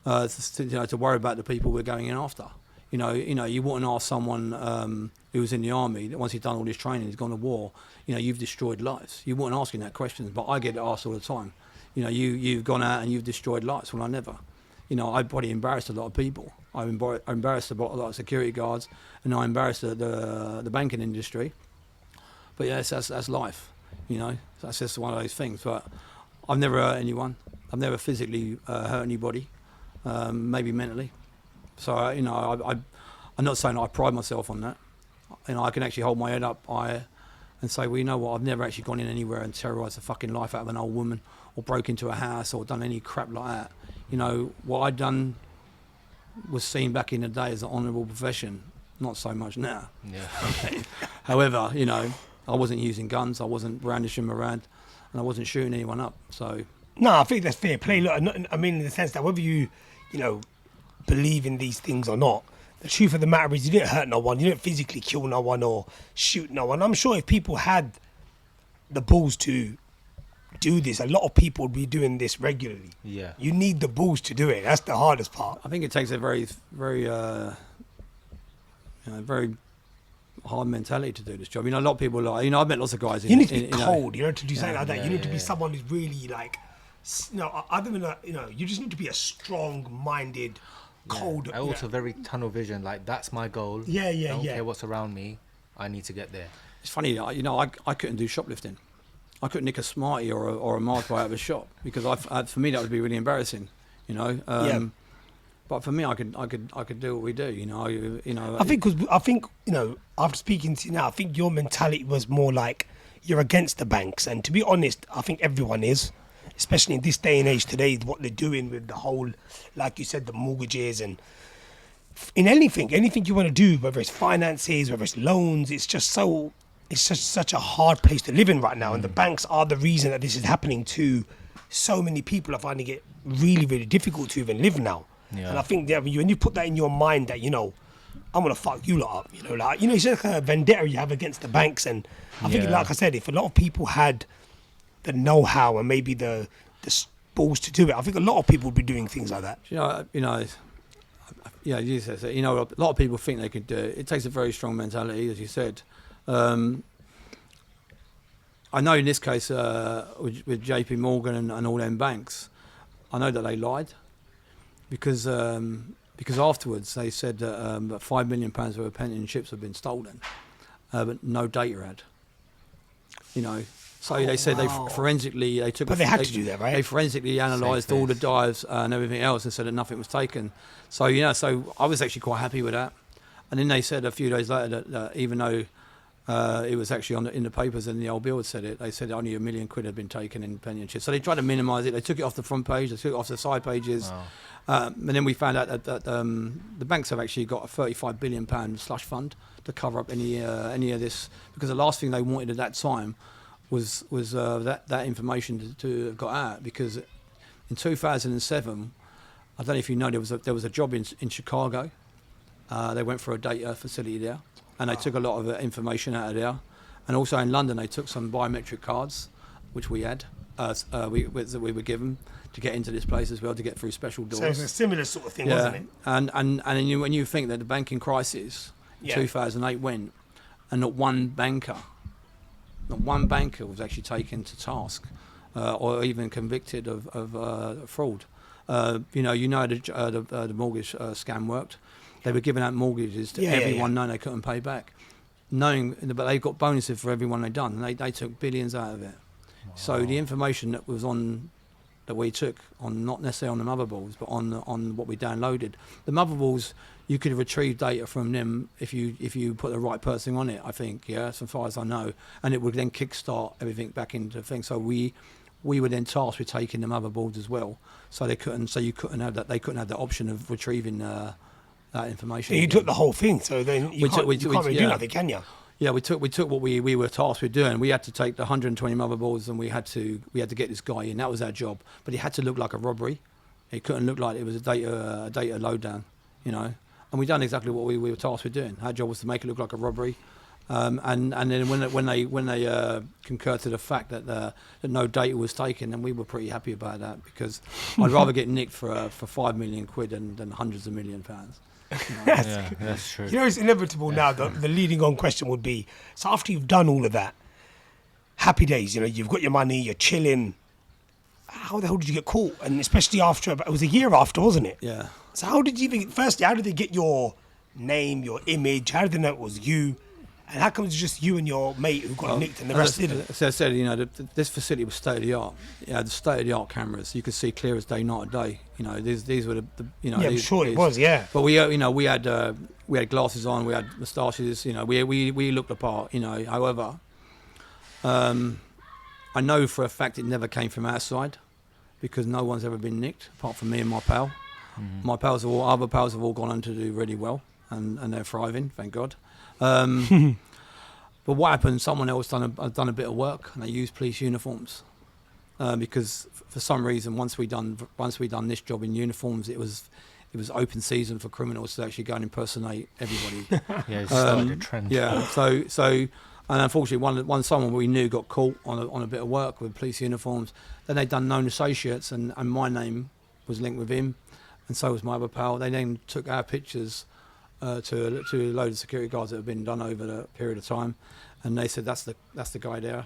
to worry about the people we're going in after. You wouldn't ask someone who was in the army that once he's done all his training, he's gone to war. You've destroyed lives. You wouldn't ask him that question, but I get it asked all the time. You've gone out and you've destroyed lives. Well, I never. I probably embarrassed a lot of people. I embarrassed a lot of security guards, and I embarrassed the banking industry. But yes, that's life. That's just one of those things. But I've never hurt anyone. I've never physically hurt anybody, maybe mentally. So I'm not saying I pride myself on that. I can actually hold my head up and say, well, you know what? I've never actually gone in anywhere and terrorised the fucking life out of an old woman, or broke into a house, or done any crap like that. What I'd done was seen back in the day as an honourable profession. Not so much now. Yeah. However, I wasn't using guns, I wasn't brandishing them around, and I wasn't shooting anyone up. So no, I think that's fair play. Look, I mean, in the sense that whether you believe in these things or not, the truth of the matter is you didn't hurt no one, you didn't physically kill no one or shoot no one. I'm sure if people had the balls to do this, a lot of people would be doing this regularly. Yeah. You need the balls to do it. That's the hardest part. I think it takes a very, very, very hard mentality to do this job. A lot of people I've met lots of guys. You need to be cold, to do something like that. Yeah, you need to be someone who's really other than that, you just need to be a strong-minded, cold. Also very tunnel vision. Like, that's my goal. Yeah. Don't care what's around me. I need to get there. It's funny, I couldn't do shoplifting. I couldn't nick a Smartie or a Mars bar out of a shop, because for me that would be really embarrassing. But for me, I could do what we do. I think after speaking to you now, I think your mentality was more like you're against the banks, and to be honest, I think everyone is, especially in this day and age today, what they're doing with the whole, like you said, the mortgages, and in anything you want to do, whether it's finances, whether it's loans, it's just such a hard place to live in right now, and the banks are the reason that this is happening to so many people. Are finding it really, really difficult to even live now. Yeah. And I think that when you put that in your mind that, I'm gonna fuck you lot up, it's just like a vendetta you have against the banks. And I think, like I said, if a lot of people had the know-how and maybe the balls to do it, I think a lot of people would be doing things like that. You said that. A lot of people think they could do it. It takes a very strong mentality, as you said. I know in this case with JP Morgan and all them banks, I know that they lied, because afterwards they said that £5 million worth of pension chips have been stolen, but no data had. So they said they forensically they took. But they had to do that, right? They forensically analysed all the dives and everything else, and said that nothing was taken. So so I was actually quite happy with that. And then they said a few days later that even though it was actually in the papers and the old bill had said it, they said only £1 million had been taken in pension chips. So they tried to minimise it. They took it off the front page. They took it off the side pages. Wow. And then we found out that the banks have actually got a £35 billion slush fund to cover up any of this, because the last thing they wanted at that time was that information to have got out. Because in 2007, I don't know if you know, there was a job in Chicago. They went for a data facility there, and they took a lot of information out of there. And also in London, they took some biometric cards, which we had, we were given to get into this place as well, to get through special doors. So it's a similar sort of thing, wasn't it? And when you think that the banking crisis in 2008 went, and not one banker was actually taken to task or even convicted of fraud. The mortgage scam worked. They were giving out mortgages to everyone knowing they couldn't pay back, but they got bonuses for everyone they'd done, and they took billions out of it. Wow. So the information that we took on, not necessarily on the motherboards, but on what we downloaded, the motherboards, you could retrieve data from them if you put the right person on it, I think, as far as I know, and it would then kickstart everything back into things. So we were then tasked with taking the motherboards as well, so you couldn't have that. They couldn't have the option of retrieving that information. Yeah, you took the whole thing, so then you can't really do nothing, can you? Yeah, we took what we were tasked with doing. We had to take the 120 motherboards, and we had to get this guy in. That was our job, but it had to look like a robbery. It couldn't look like it was a data load down, And we done exactly what we were tasked with doing. Our job was to make it look like a robbery, and then when they concurred to the fact that no data was taken, then we were pretty happy about that, because I'd rather get nicked for £5 million than hundreds of £1 million. That's true. You know, it's inevitable now. The leading on question would be, so after you've done all of that, happy days, you know, you've got your money, you're chilling. How the hell did you get caught? And especially after, it was a year after, wasn't it? Yeah. So how did you even, firstly, how did they get your name, your image? How did they know it was you? And how come it's just you and your mate who got nicked and the rest didn't? As I said, you know, this facility was state of the art. Yeah, the state of the art cameras. You could see clear as day, night and day. You know, these were the you know. Yeah, I'm sure it was. Yeah. But we, you know, we had glasses on, we had moustaches. You know, we looked the part. You know, however, I know for a fact it never came from outside, because no one's ever been nicked apart from me and my pal. Mm-hmm. My other pals have all gone on to do really well, and they're thriving, thank God. But what happened? Someone else done a bit of work, and they used police uniforms, because for some reason, once we done this job in uniforms, it was open season for criminals to actually go and impersonate everybody. Yeah, it started a trend. Yeah, so. And unfortunately, someone we knew got caught on a bit of work with police uniforms. Then they'd done known associates, and my name was linked with him, and so was my other pal. They then took our pictures to a load of security guards that have been done over the period of time, and they said that's the guy there.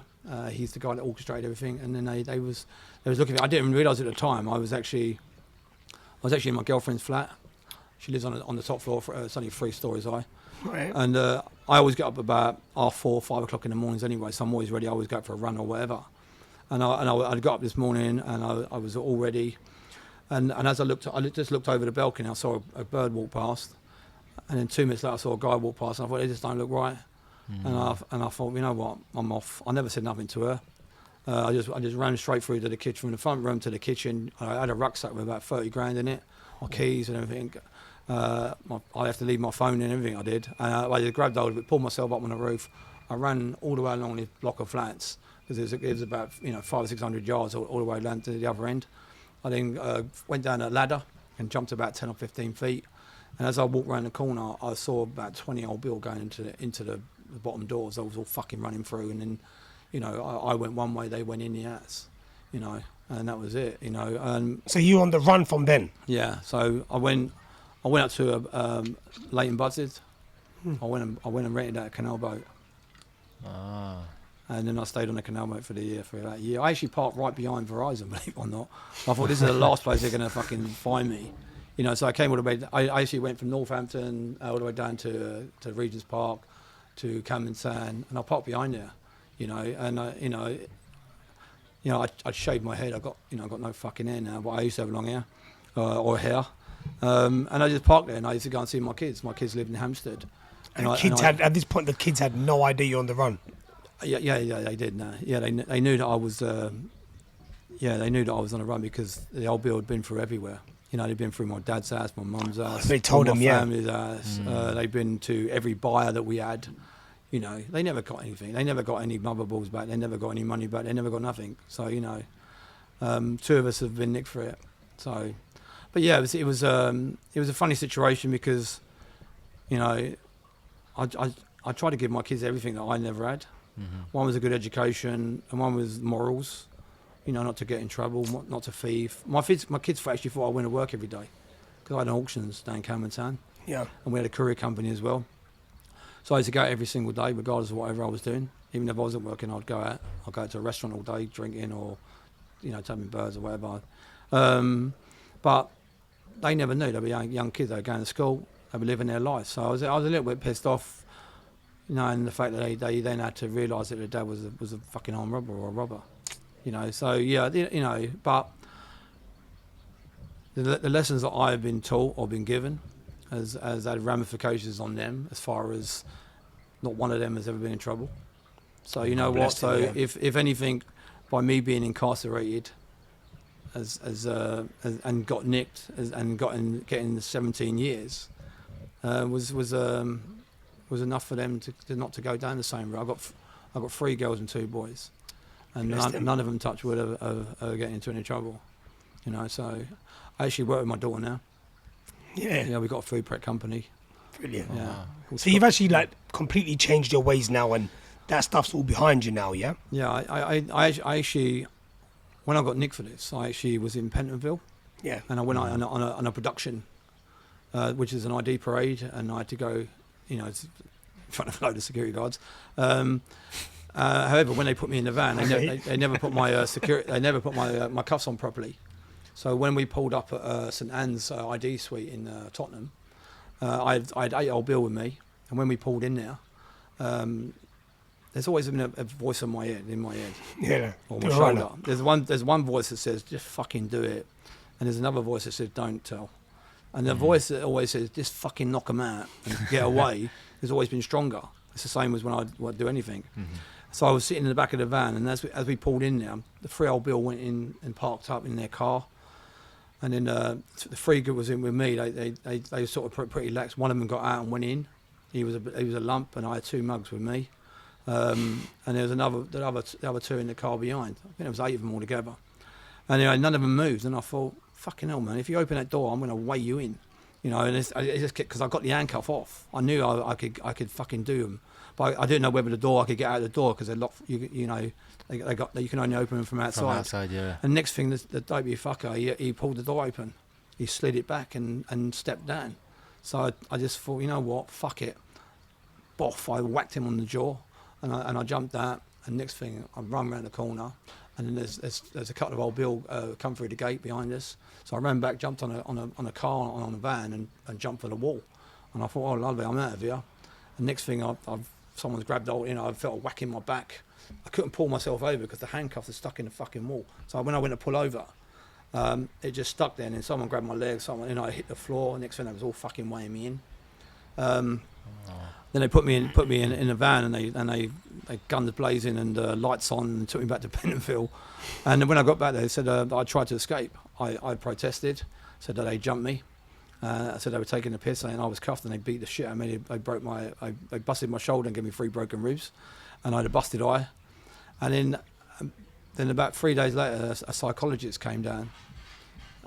He's the guy that orchestrated everything. And then they was looking at it. I didn't even realise at the time. I was actually in my girlfriend's flat. She lives on the top floor. It's only 3 stories high. Right. And I always get up about 4:30, 5 o'clock in the mornings anyway, so I'm always ready. I always go for a run or whatever. And I got up this morning, and I was all ready. And as I just looked over the balcony, I saw a bird walk past. And then 2 minutes later, I saw a guy walk past, and I thought, they just don't look right. And I thought, you know what, I'm off. I never said nothing to her. I just ran straight through to the kitchen, from the front room to the kitchen. I had a rucksack with about 30 grand in it, my keys and everything. I have to leave my phone and everything I did. And I just grabbed hold of it, pulled myself up on the roof. I ran all the way along this block of flats, because it was about 500 or 600 yards all the way down to the other end. I then went down a ladder and jumped about 10 or 15 feet. And as I walked around the corner, I saw about 20 old Bill going into the bottom doors. I was all fucking running through, and then, I went one way, they went in the ass, and that was it, So you on the run from then? Yeah. So I went up to Leighton Buzzard. I went and rented out a canal boat. Ah. And then I stayed on the canal boat for that year. I actually parked right behind Verizon, believe it or not. I thought, this is the last place they're going to fucking find me. So I came all the way. I actually went from Northampton all the way down to Regent's Park, to Camden Sand, and I parked behind there. I'd shaved my head. I got no fucking hair now, but I used to have long hair, or hair. And I just parked there, and I used to go and see my kids. My kids lived in Hampstead. At this point, the kids had no idea you're on the run. Yeah, they did. No. Yeah, they knew that I was. They knew that I was on the run, because the old Bill had been through everywhere. They'd been through my dad's house, my mum's house. They told them, my family's house. They'd been to every buyer that we had. They never got anything. They never got any mother balls back. They never got any money back. They never got nothing. So 2 of us have been nicked for it. So, but yeah, it was a funny situation, because I tried to give my kids everything that I never had. Mm-hmm. One was a good education, and one was morals. Not to get in trouble, not to thief. My kids actually thought I went to work every day, because I had auctions down Camden Town. Yeah. And we had a courier company as well. So I used to go out every single day, regardless of whatever I was doing. Even if I wasn't working, I'd go out. I'd go to a restaurant all day, drinking, or, taking birds or whatever. But they never knew. They were young kids. They were going to school. They were living their life. So I was a little bit pissed off, and the fact that they then had to realise that their dad was a fucking armed robber or a robber. So yeah, but the lessons that I've been taught or been given has had ramifications on them, as far as not one of them has ever been in trouble. So if anything, by me being incarcerated and got nicked and getting the 17 years, was enough for them to not to go down the same route. I got 3 girls and 2 boys. And none of them, touch wood, are getting into any trouble. So I actually work with my daughter now. Yeah. Yeah, we've got a food prep company. Brilliant. Yeah. Wow. So you've actually completely changed your ways now, and that stuff's all behind you now, yeah? Yeah, I actually, when I got nicked for this, I actually was in Pentonville. Yeah. And I went on a production which is an ID parade, and I had to go, in front of a load of security guards. However, when they put me in the van, they never put my they never put my cuffs on properly. So when we pulled up at St Anne's ID suite in Tottenham, I had 8-old Bill with me, and when we pulled in there, there's always been a voice in my head, or my shoulder. There's one voice that says, "Just fucking do it," and there's another voice that says, "Don't tell." And the voice that always says, "Just fucking knock them out and get away," has always been stronger. It's the same as when I'd do anything. So I was sitting in the back of the van, and as we pulled in there, the 3-old Bill went in and parked up in their car. And then the 3 good was in with me. They sort of pretty lax. One of them got out and went in. He was a lump, and I had 2 mugs with me. And there was the other 2 in the car behind. I think there was 8 of them all together. And anyway, none of them moved. And I thought, fucking hell, man! If you open that door, I'm going to weigh you in. And it's just because I got the handcuff off. I knew I could fucking do them, but I didn't know whether the door I could get out of the door because they're locked. You can only open them from outside. From outside, yeah. And next thing, the dopey fucker, he pulled the door open. He slid it back and stepped down. So I just thought, you know what, fuck it. Boff, I whacked him on the jaw, and I jumped out. And next thing, I run around the corner, and then there's a couple of old Bill come through the gate behind us. So I ran back, jumped on a car, on a van, and jumped for the wall. And I thought, oh lovely, I'm out of here. And next thing, someone's grabbed hold. I felt a whack in my back. I couldn't pull myself over because the handcuffs are stuck in the fucking wall. So when I went to pull over, it just stuck there. And then someone grabbed my leg. I hit the floor. Next thing, they was all fucking weighing me in. Then they put me in a van, and they gunned the blazing and lights on, and took me back to Pentonville. And then when I got back there, they said I tried to escape. I protested, said that they jumped me. I said they were taking the piss, and I was cuffed, and they beat the shit out of me. They busted my shoulder and gave me 3 broken ribs, and I had a busted eye. And then about 3 days later, a psychologist came down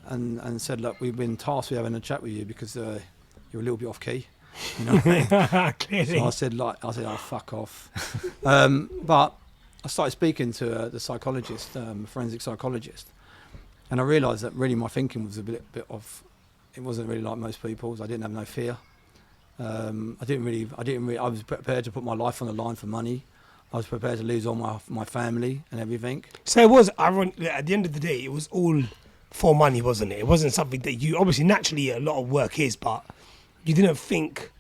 and said, "Look, we've been tasked with having a chat with you because you're a little bit off key." You know what I mean? Clearly. So I said, "Oh, fuck off." But I started speaking to the psychologist, forensic psychologist, and I realised that really my thinking was a bit of. It wasn't really like most people's. I didn't have no fear. I was prepared to put my life on the line for money. I was prepared to lose all my family and everything. So it was, at the end of the day, it was all for money, wasn't it? It wasn't something that you, obviously, naturally, a lot of work is, but you didn't think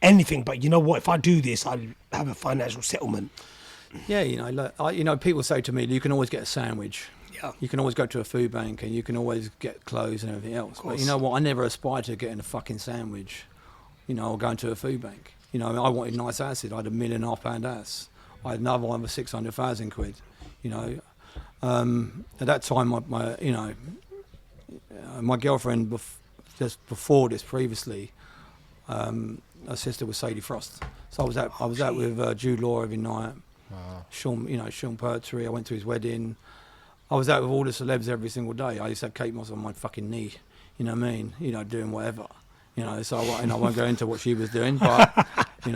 anything, but you know what, if I do this, I'll have a financial settlement. Yeah, people say to me, you can always get a sandwich. Yeah. You can always go to a food bank, and you can always get clothes and everything else. But you know what, I never aspired to getting a fucking sandwich, or going to a food bank. I wanted nice acid. I had £1.5 million ass. I had another one for 600,000 quid. At that time, my girlfriend, just before this, previously, her sister was Sadie Frost. So I was out with Jude Law every night. Wow. Sean Pertwee. I went to his wedding. I was out with all the celebs every single day. I used to have Kate Moss on my fucking knee. You know what I mean? Doing whatever. So I won't go into what she was doing, but there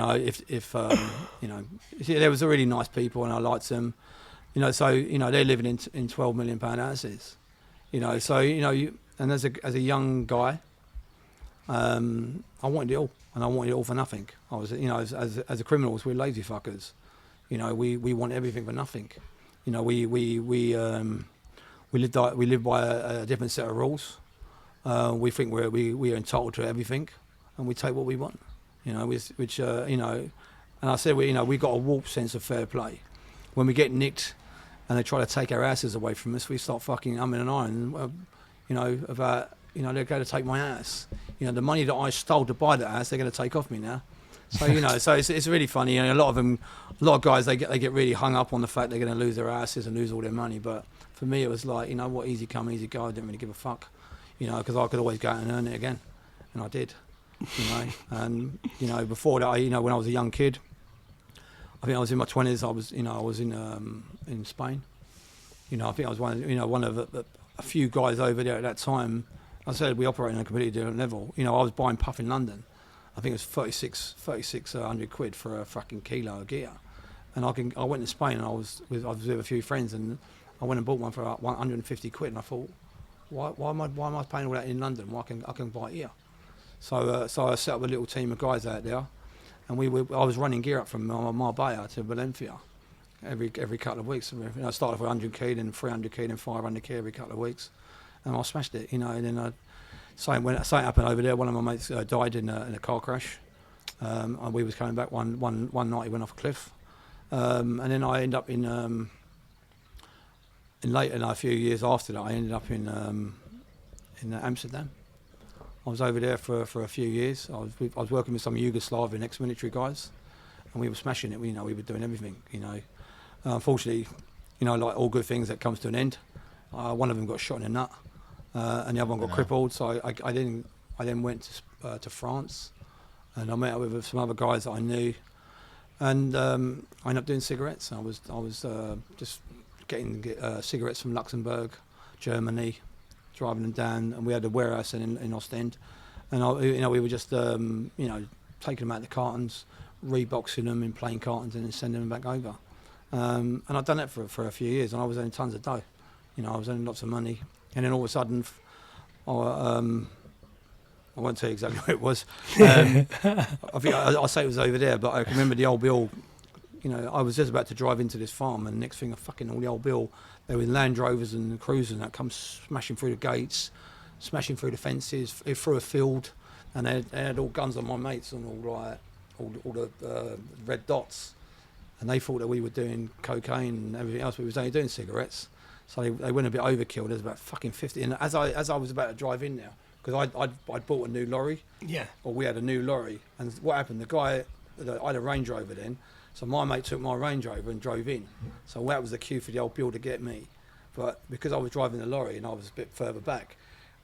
was really nice people, and I liked them. They're living in 12 million pound houses. And as a young guy, I wanted it all, and I wanted it all for nothing. I was, as a criminals, we're lazy fuckers. We want everything for nothing. We live by a different set of rules. We think we're entitled to everything, and we take what we want. And I said we got a warped sense of fair play. When we get nicked, and they try to take our asses away from us, we start fucking umming and ahhing, about they're going to take my ass. The money that I stole to buy that ass, they're going to take off me now. So so it's really funny. A lot of guys they get really hung up on the fact they're going to lose their asses and lose all their money. But for me, it was like, easy come, easy go. I didn't really give a fuck, because I could always go out and earn it again, and I did. And before that, when I was a young kid, I think I was in my 20s. I was in Spain. I think I was one of a few guys over there at that time. I said we operate on a completely different level. I was buying puff in London. I think it was 3,600 quid for a fucking kilo of gear. And I went to Spain, and I was with a few friends, and I went and bought one for 150 quid. And I thought, why am I paying all that in London? Why I can buy it here? So I set up a little team of guys out there, and I was running gear up from Marbella to Valencia every couple of weeks. I started with 100 key, then 300 key, then 500 key every couple of weeks, and I smashed it, and then something happened over there. One of my mates died in a car crash, and we was coming back one night. He went off a cliff, and then I ended up in a few years after that, I ended up in Amsterdam. I was over there for a few years. I was working with some Yugoslavian ex-military guys, and we were smashing it. We were doing everything. Unfortunately, like all good things, that comes to an end. One of them got shot in the nut, and the other one got crippled. So I then went to France, and I met up with some other guys that I knew, and I ended up doing cigarettes. I was just getting cigarettes from Luxembourg, Germany, driving them down, and we had a warehouse in Ostend, and we were just taking them out of the cartons, reboxing them in plain cartons, and then sending them back over. And I'd done that for a few years, and I was earning tons of dough. I was earning lots of money, and then all of a sudden, I won't tell you exactly where it was. I think I'll say it was over there, but I can remember the old bill. I was just about to drive into this farm, and the next thing, all the old bill, there were Land Rovers and Cruisers that come smashing through the gates, smashing through the fences, through a field, and they had all guns on my mates and all the red dots, and they thought that we were doing cocaine and everything else. We was only doing cigarettes, so they went a bit overkill. There's about fucking 50, and as I was about to drive in there, because I'd bought a new lorry, or we had a new lorry, and what happened? I had a Range Rover then. So my mate took my Range Rover and drove in. So that was the cue for the old Bill to get me. But because I was driving the lorry and I was a bit further back,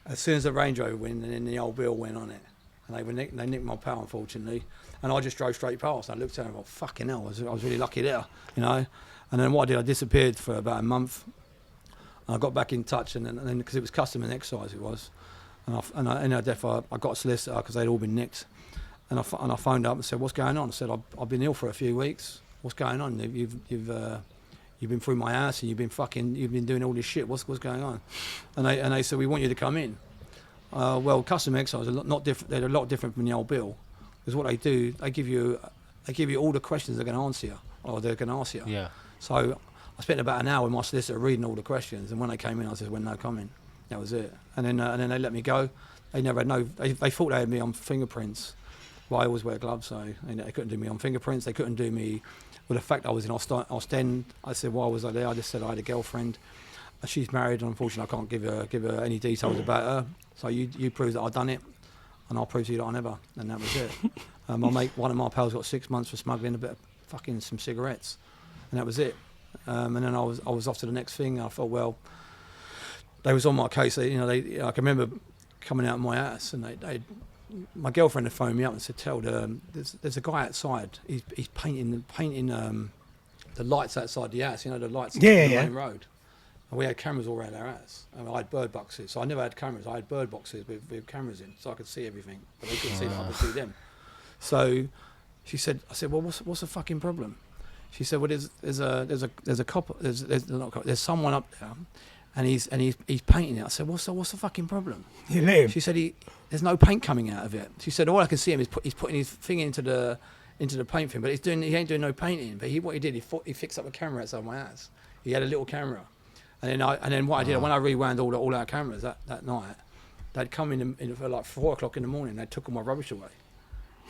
as soon as the Range Rover went, and then the old Bill went on it, and they nicked my power, unfortunately, and I just drove straight past. And I looked at him and I thought, fucking hell, I was really lucky there, And then what I did, I disappeared for about a month. And I got back in touch, and then because it was custom and excise, it was, and I got a solicitor because they'd all been nicked. And I phoned up and said, "What's going on?" I said, "I've been ill for a few weeks. What's going on? You've been through my house and you've been doing all this shit. What's going on?" And they said, "We want you to come in." Well, custom excise are not different. They're a lot different from the old bill, because what they do, they give you all the questions they're going to answer you, or they're going to ask you. Yeah. So I spent about an hour with my solicitor reading all the questions, and when they came in, I said, "Well, no comment." That was it. And then they let me go. They never had They thought they had me on fingerprints. Well, I always wear gloves, so they couldn't do me on fingerprints. They couldn't do me with the fact I was in Ostend. I said, "Why was I there?" I just said I had a girlfriend. She's married, and unfortunately, I can't give her any details about her. So you prove that I've done it, and I'll prove to you that I never. And that was it. One of my pals got 6 months for smuggling a bit of some cigarettes, and that was it. And then I was off to the next thing. I thought, well, they was on my case. I can remember coming out of my house, and my girlfriend had phoned me up and said, there's a guy outside. He's painting the lights outside the house. The lights on the main road. And we had cameras all around our house. And I had bird boxes. So I never had cameras. I had bird boxes with cameras in, so I could see everything. But they couldn't see that I could see them. So I said, "Well, what's the fucking problem?" She said, "Well, there's a cop. There's someone up there, and he's painting it." I said, "What's the fucking problem?" She said, "There's no paint coming out of it." She said, "All I can see him is he's putting his finger into the paint thing, but he ain't doing no painting." But what he did, he fixed up a camera outside my house. He had a little camera, and then what I did, when I rewound all our cameras that night, they'd come in for like 4 o'clock in the morning. They took all my rubbish away.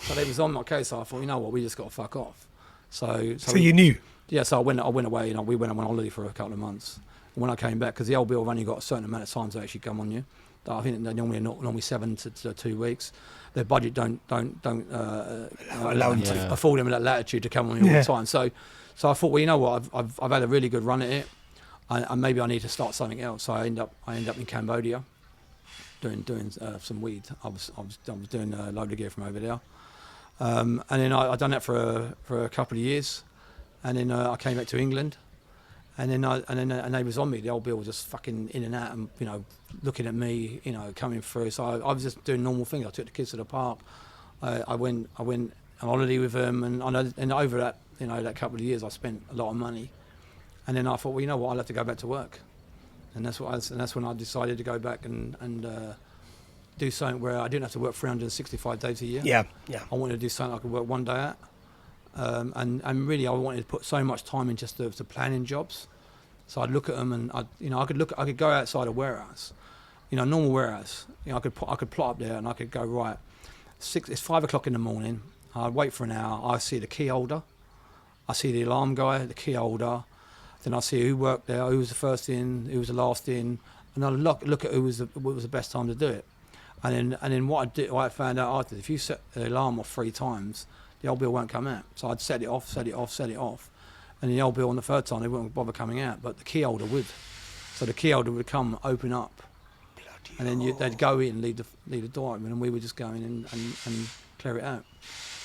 So they was on my case. So I thought, you know what, we just got to fuck off. So you knew? Yeah. So I went away. We went on holiday for a couple of months. And when I came back, because the old bill have only got a certain amount of time to actually come on you. I think they're normally 7 to 2 weeks. Their budget don't allow them to afford them that latitude to come on you all the time. So I thought, well, you know what, I've had a really good run at it, and maybe I need to start something else. So I end up in Cambodia, doing some weed. I was doing a load of gear from over there, and then I done that for a couple of years, and then I came back to England. And they was on me. The old bill was just fucking in and out, and looking at me, coming through. So I was just doing normal things. I took the kids to the park. I went on holiday with them, and over that that couple of years, I spent a lot of money. And then I thought, well, you know what, I'll have to go back to work. And that's when I decided to go back and do something where I didn't have to work 365 days a year. Yeah. I wanted to do something I could work one day at. And really I wanted to put so much time in just to planning jobs. So I'd look at them and I could go outside a warehouse, normal warehouse. I could plot up there and I could go, right, it's 5 o'clock in the morning. I'd wait for an hour. I see the key holder. I see the alarm guy, the key holder. Then I see who worked there, who was the first in, who was the last in, and I look at what was the best time to do it. And then what I found out after, if you set the alarm off 3 times, the old bill won't come out. So I'd set it off, and the old bill on the third time they wouldn't bother coming out, but the key holder would. So the key holder would come, open up, and then they'd go in and leave the door open, and we would just go in and clear it out.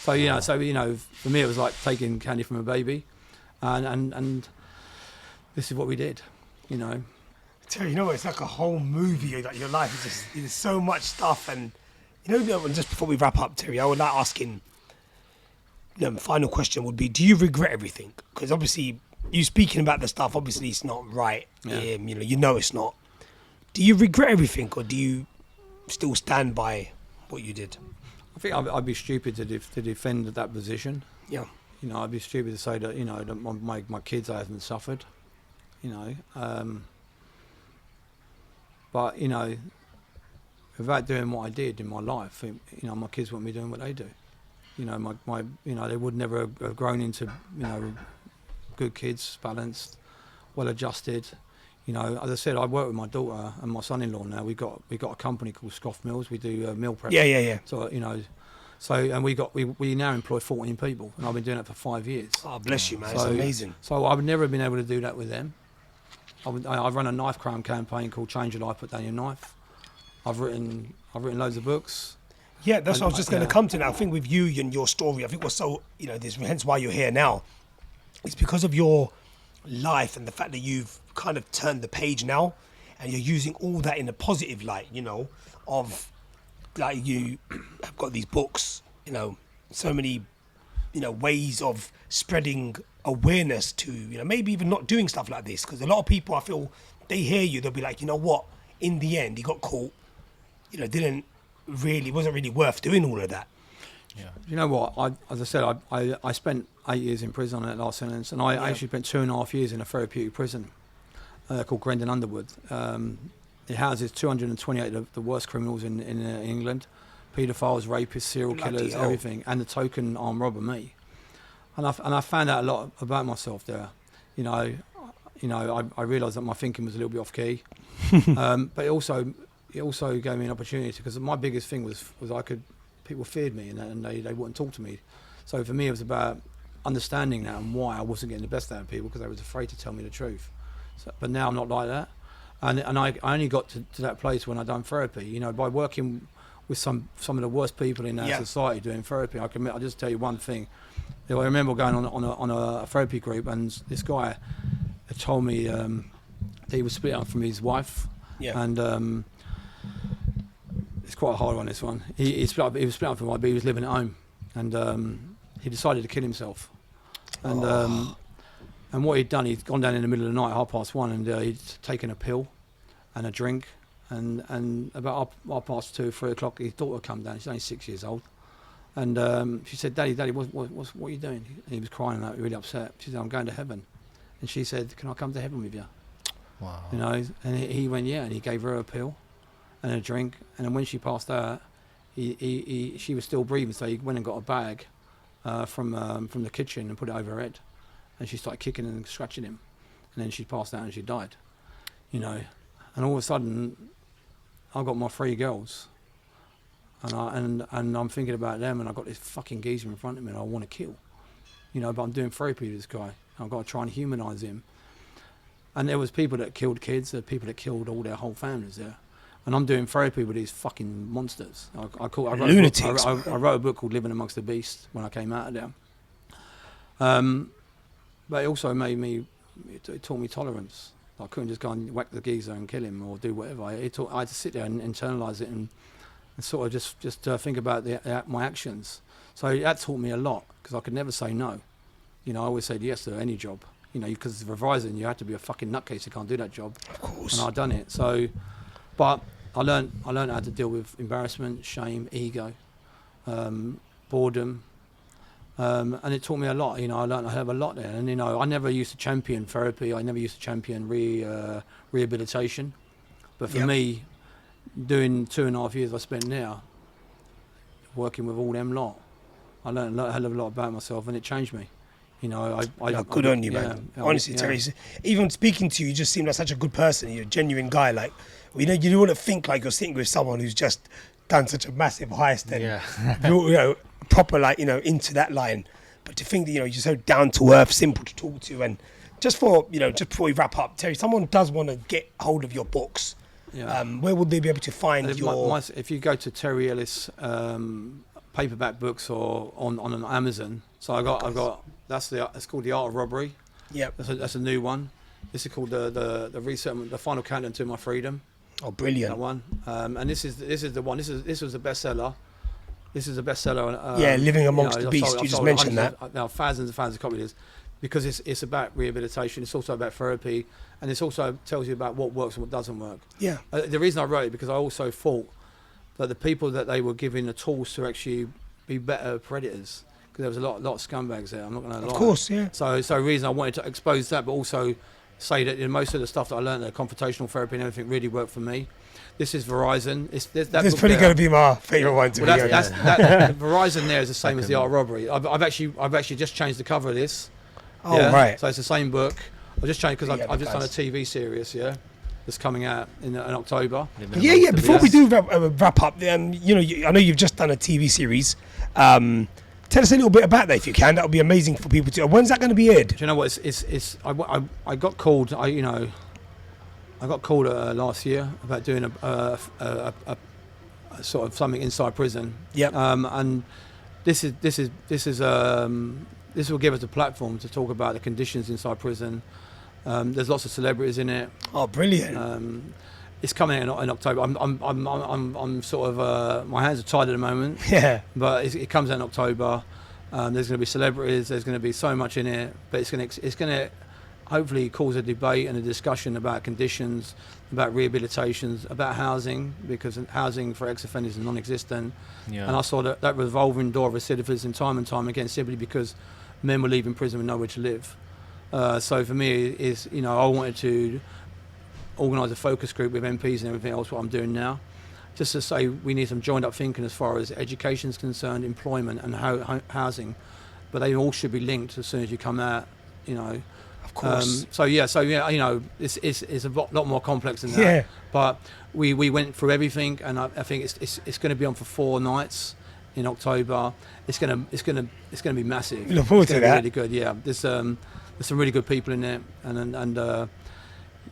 So for me it was like taking candy from a baby, and this is what we did, Terry, it's like a whole movie. Like your life is just, there's so much stuff, and just before we wrap up, Terry, I would like asking. Final question would be: do you regret everything? Because obviously, you speaking about the stuff, obviously it's not right. Yeah. It's not. Do you regret everything, or do you still stand by what you did? I think I'd be stupid to defend that position. Yeah. I'd be stupid to say that that my kids haven't suffered. But without doing what I did in my life, my kids wouldn't be doing what they do. They would never have grown into good kids, balanced, well adjusted. As I said, I work with my daughter and my son-in-law now. We got a company called Scoff Mills. We do meal prep. Yeah. So and we now employ 14 people, and I've been doing it for 5 years. Oh, bless you, man! It's amazing. So I would never have been able to do that with them. I run a knife crime campaign called Change Your Life, Put Down Your Knife. I've written loads of books. Yeah, that's what I was just going to come to now. I think with you and your story, I think what's so, hence why you're here now. It's because of your life and the fact that you've kind of turned the page now, and you're using all that in a positive light, of like you have got these books, so many, ways of spreading awareness to, maybe even not doing stuff like this. Because a lot of people, I feel, they hear you, they'll be like, what, in the end, he got caught, wasn't really worth doing all of that. Yeah. You know what? As I said, I spent 8 years in prison on that last sentence, and I actually spent 2.5 years in a therapeutic prison called Grendon Underwood. It houses 228 of the worst criminals in England, paedophiles, rapists, serial killers, everything, and the token armed robber, me. And I found out a lot about myself there. I realised that my thinking was a little bit off key, but it also gave me an opportunity, because my biggest thing was people feared me and they wouldn't talk to me. So for me it was about understanding that and why I wasn't getting the best out of people, because they was afraid to tell me the truth. But now I'm not like that, and I only got to that place when I done therapy. By working with some of the worst people in our society doing therapy. I'll just tell you one thing. I remember going on a therapy group, and this guy had told me that he was split up from his wife, and it's quite a hard one, this one. He was split up from his wife, but he was living at home, and he decided to kill himself. And what he'd done, he'd gone down in the middle of the night, 1:30, and he'd taken a pill and a drink, and about 2:30, 3 o'clock, his daughter come down. She's only 6 years old, and she said, "Daddy, what are you doing?" And he was crying out, really upset. She said, "I'm going to heaven," and she said, "Can I come to heaven with you?" Wow. And he went, yeah, and he gave her a pill and a drink, and then when she passed out, she was still breathing, so he went and got a bag from the kitchen and put it over her head, and she started kicking and scratching him, and then she passed out and she died. And all of a sudden, I got my 3 girls, and I'm thinking about them, and I've got this fucking geezer in front of me, and I want to kill, but I'm doing therapy with this guy. I've got to try and humanise him. And there was people that killed kids, there were people that killed all their whole families there. And I'm doing therapy with these fucking monsters. I wrote a book called Living Amongst the Beasts when I came out of there. But it also it taught me tolerance. I couldn't just go and whack the geezer and kill him or do whatever. I had to sit there and internalise it and sort of just think about my actions. So that taught me a lot, because I could never say no. I always said yes to any job. Because revising, you have to be a fucking nutcase, you can't do that job. Of course. And I'd done it. So, but I learned how to deal with embarrassment, shame, ego, boredom, and it taught me a lot. You know, I learned a hell of a lot there. And you know, I never used to champion therapy. I never used to champion rehabilitation. But for me, doing 2.5 years I spent now, working with all them lot, I learned a hell of a lot about myself, and it changed me. You know, good on you, man. Honestly, Terry, even speaking to you, you just seem like such a good person. You're a genuine guy. Like, you know, you don't want to think like you're sitting with someone who's just done such a massive heist and you know, proper, like, you know, into that line. But to think that, you know, you're so down to earth, simple to talk to, and just for, you know, just before we wrap up, Terry, someone does want to get hold of your books. Yeah. Where would they be able to find if you go to Terry Ellis paperback books or on Amazon? So I've got it's called The Art of Robbery. Yeah, that's a new one. This is called the Resettlement, the Final Countdown to My Freedom. Oh, brilliant! That one. And this is the one. This was a bestseller. This is a bestseller. Living Amongst the Beast. You just mentioned that. Now thousands and thousands of copies. Because it's about rehabilitation, it's also about therapy, and it also tells you about what works and what doesn't work. Yeah. The reason I wrote it, because I also thought that the people that they were given the tools to actually be better predators, because there was a lot of scumbags there, I'm not going to lie. Of course, yeah. So the reason I wanted to expose that, but also say that most of the stuff that I learned, the confrontational therapy and everything, really worked for me. This is Verizon. It's probably going to be my favourite one to be honest. Verizon there is the same as The Art of Robbery. I've actually just changed the cover of this. Oh, right. So it's the same book. I just changed because I've just done a TV series, that's coming out in October. Yeah. Before we do wrap up, you know, I know you've just done a TV series. Tell us a little bit about that if you can. That would be amazing for people to. When's that going to be aired? Do you know what? I got called. I got called last year about doing a sort of something inside prison. Yep. And this will give us a platform to talk about the conditions inside prison. There's lots of celebrities in it. Oh, brilliant! It's coming in October. I'm sort of my hands are tied at the moment. Yeah. But it comes out in October. There's going to be celebrities. There's going to be so much in it. But it's going to hopefully cause a debate and a discussion about conditions, about rehabilitations, about housing, because housing for ex-offenders is non-existent. Yeah. And I saw that revolving door of recidivism time and time again, simply because men were leaving prison with nowhere to live. So for me, I wanted to organise a focus group with MPs and everything else, what I'm doing now, just to say we need some joined up thinking as far as education is concerned, employment and housing, but they all should be linked as soon as you come out, you know. Of course. You know, it's a lot more complex than that. Yeah. But we went through everything, and I think it's going to be on for 4 nights in October. It's going to be massive. Look forward to that. Really good. Yeah. There's some really good people in there, and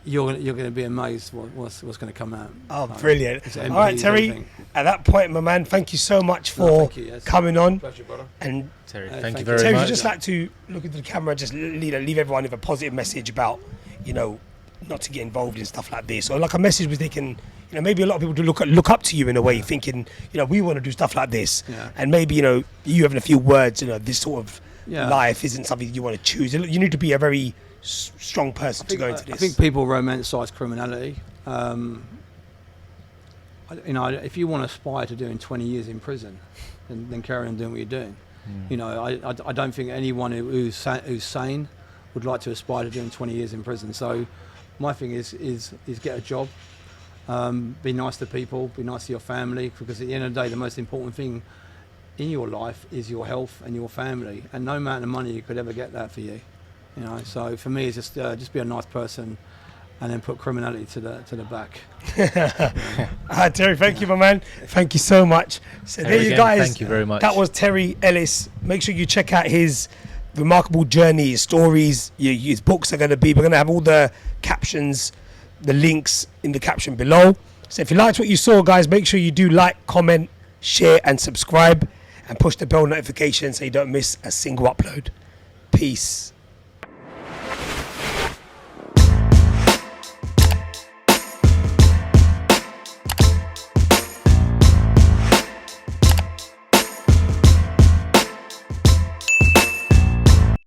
you're going to be amazed what's going to come out. Oh, brilliant! All right, Terry. At that point, my man, thank you so much for coming on. Pleasure, brother. And Terry, thank you very Terry, much. would you just like to look into the camera, just leave everyone with a positive message about, you know, not to get involved in stuff like this, or like a message where they can, you know, maybe a lot of people do look up to you in a way, thinking, you know, we want to do stuff like this, and maybe, you know, you having a few words, you know, this sort of life isn't something you want to choose. You need to be a very strong person to go into this. I think people romanticise criminality. You know, if you want to aspire to doing 20 years in prison, then carry on doing what you're doing. You know, I don't think anyone who's sane would like to aspire to doing 20 years in prison. So my thing is get a job, be nice to people, be nice to your family, because at the end of the day, the most important thing in your life is your health and your family, and no amount of money could ever get that for you. You know, so for me, it's just be a nice person, and then put criminality to the back. Terry, thank you, my man. Thank you so much. So there you guys. Thank you very much. That was Terry Ellis. Make sure you check out his remarkable journey, his stories. His books are going to be. We're going to have all the captions, the links in the caption below. So if you liked what you saw, guys, make sure you do like, comment, share, and subscribe, and push the bell notification so you don't miss a single upload. Peace.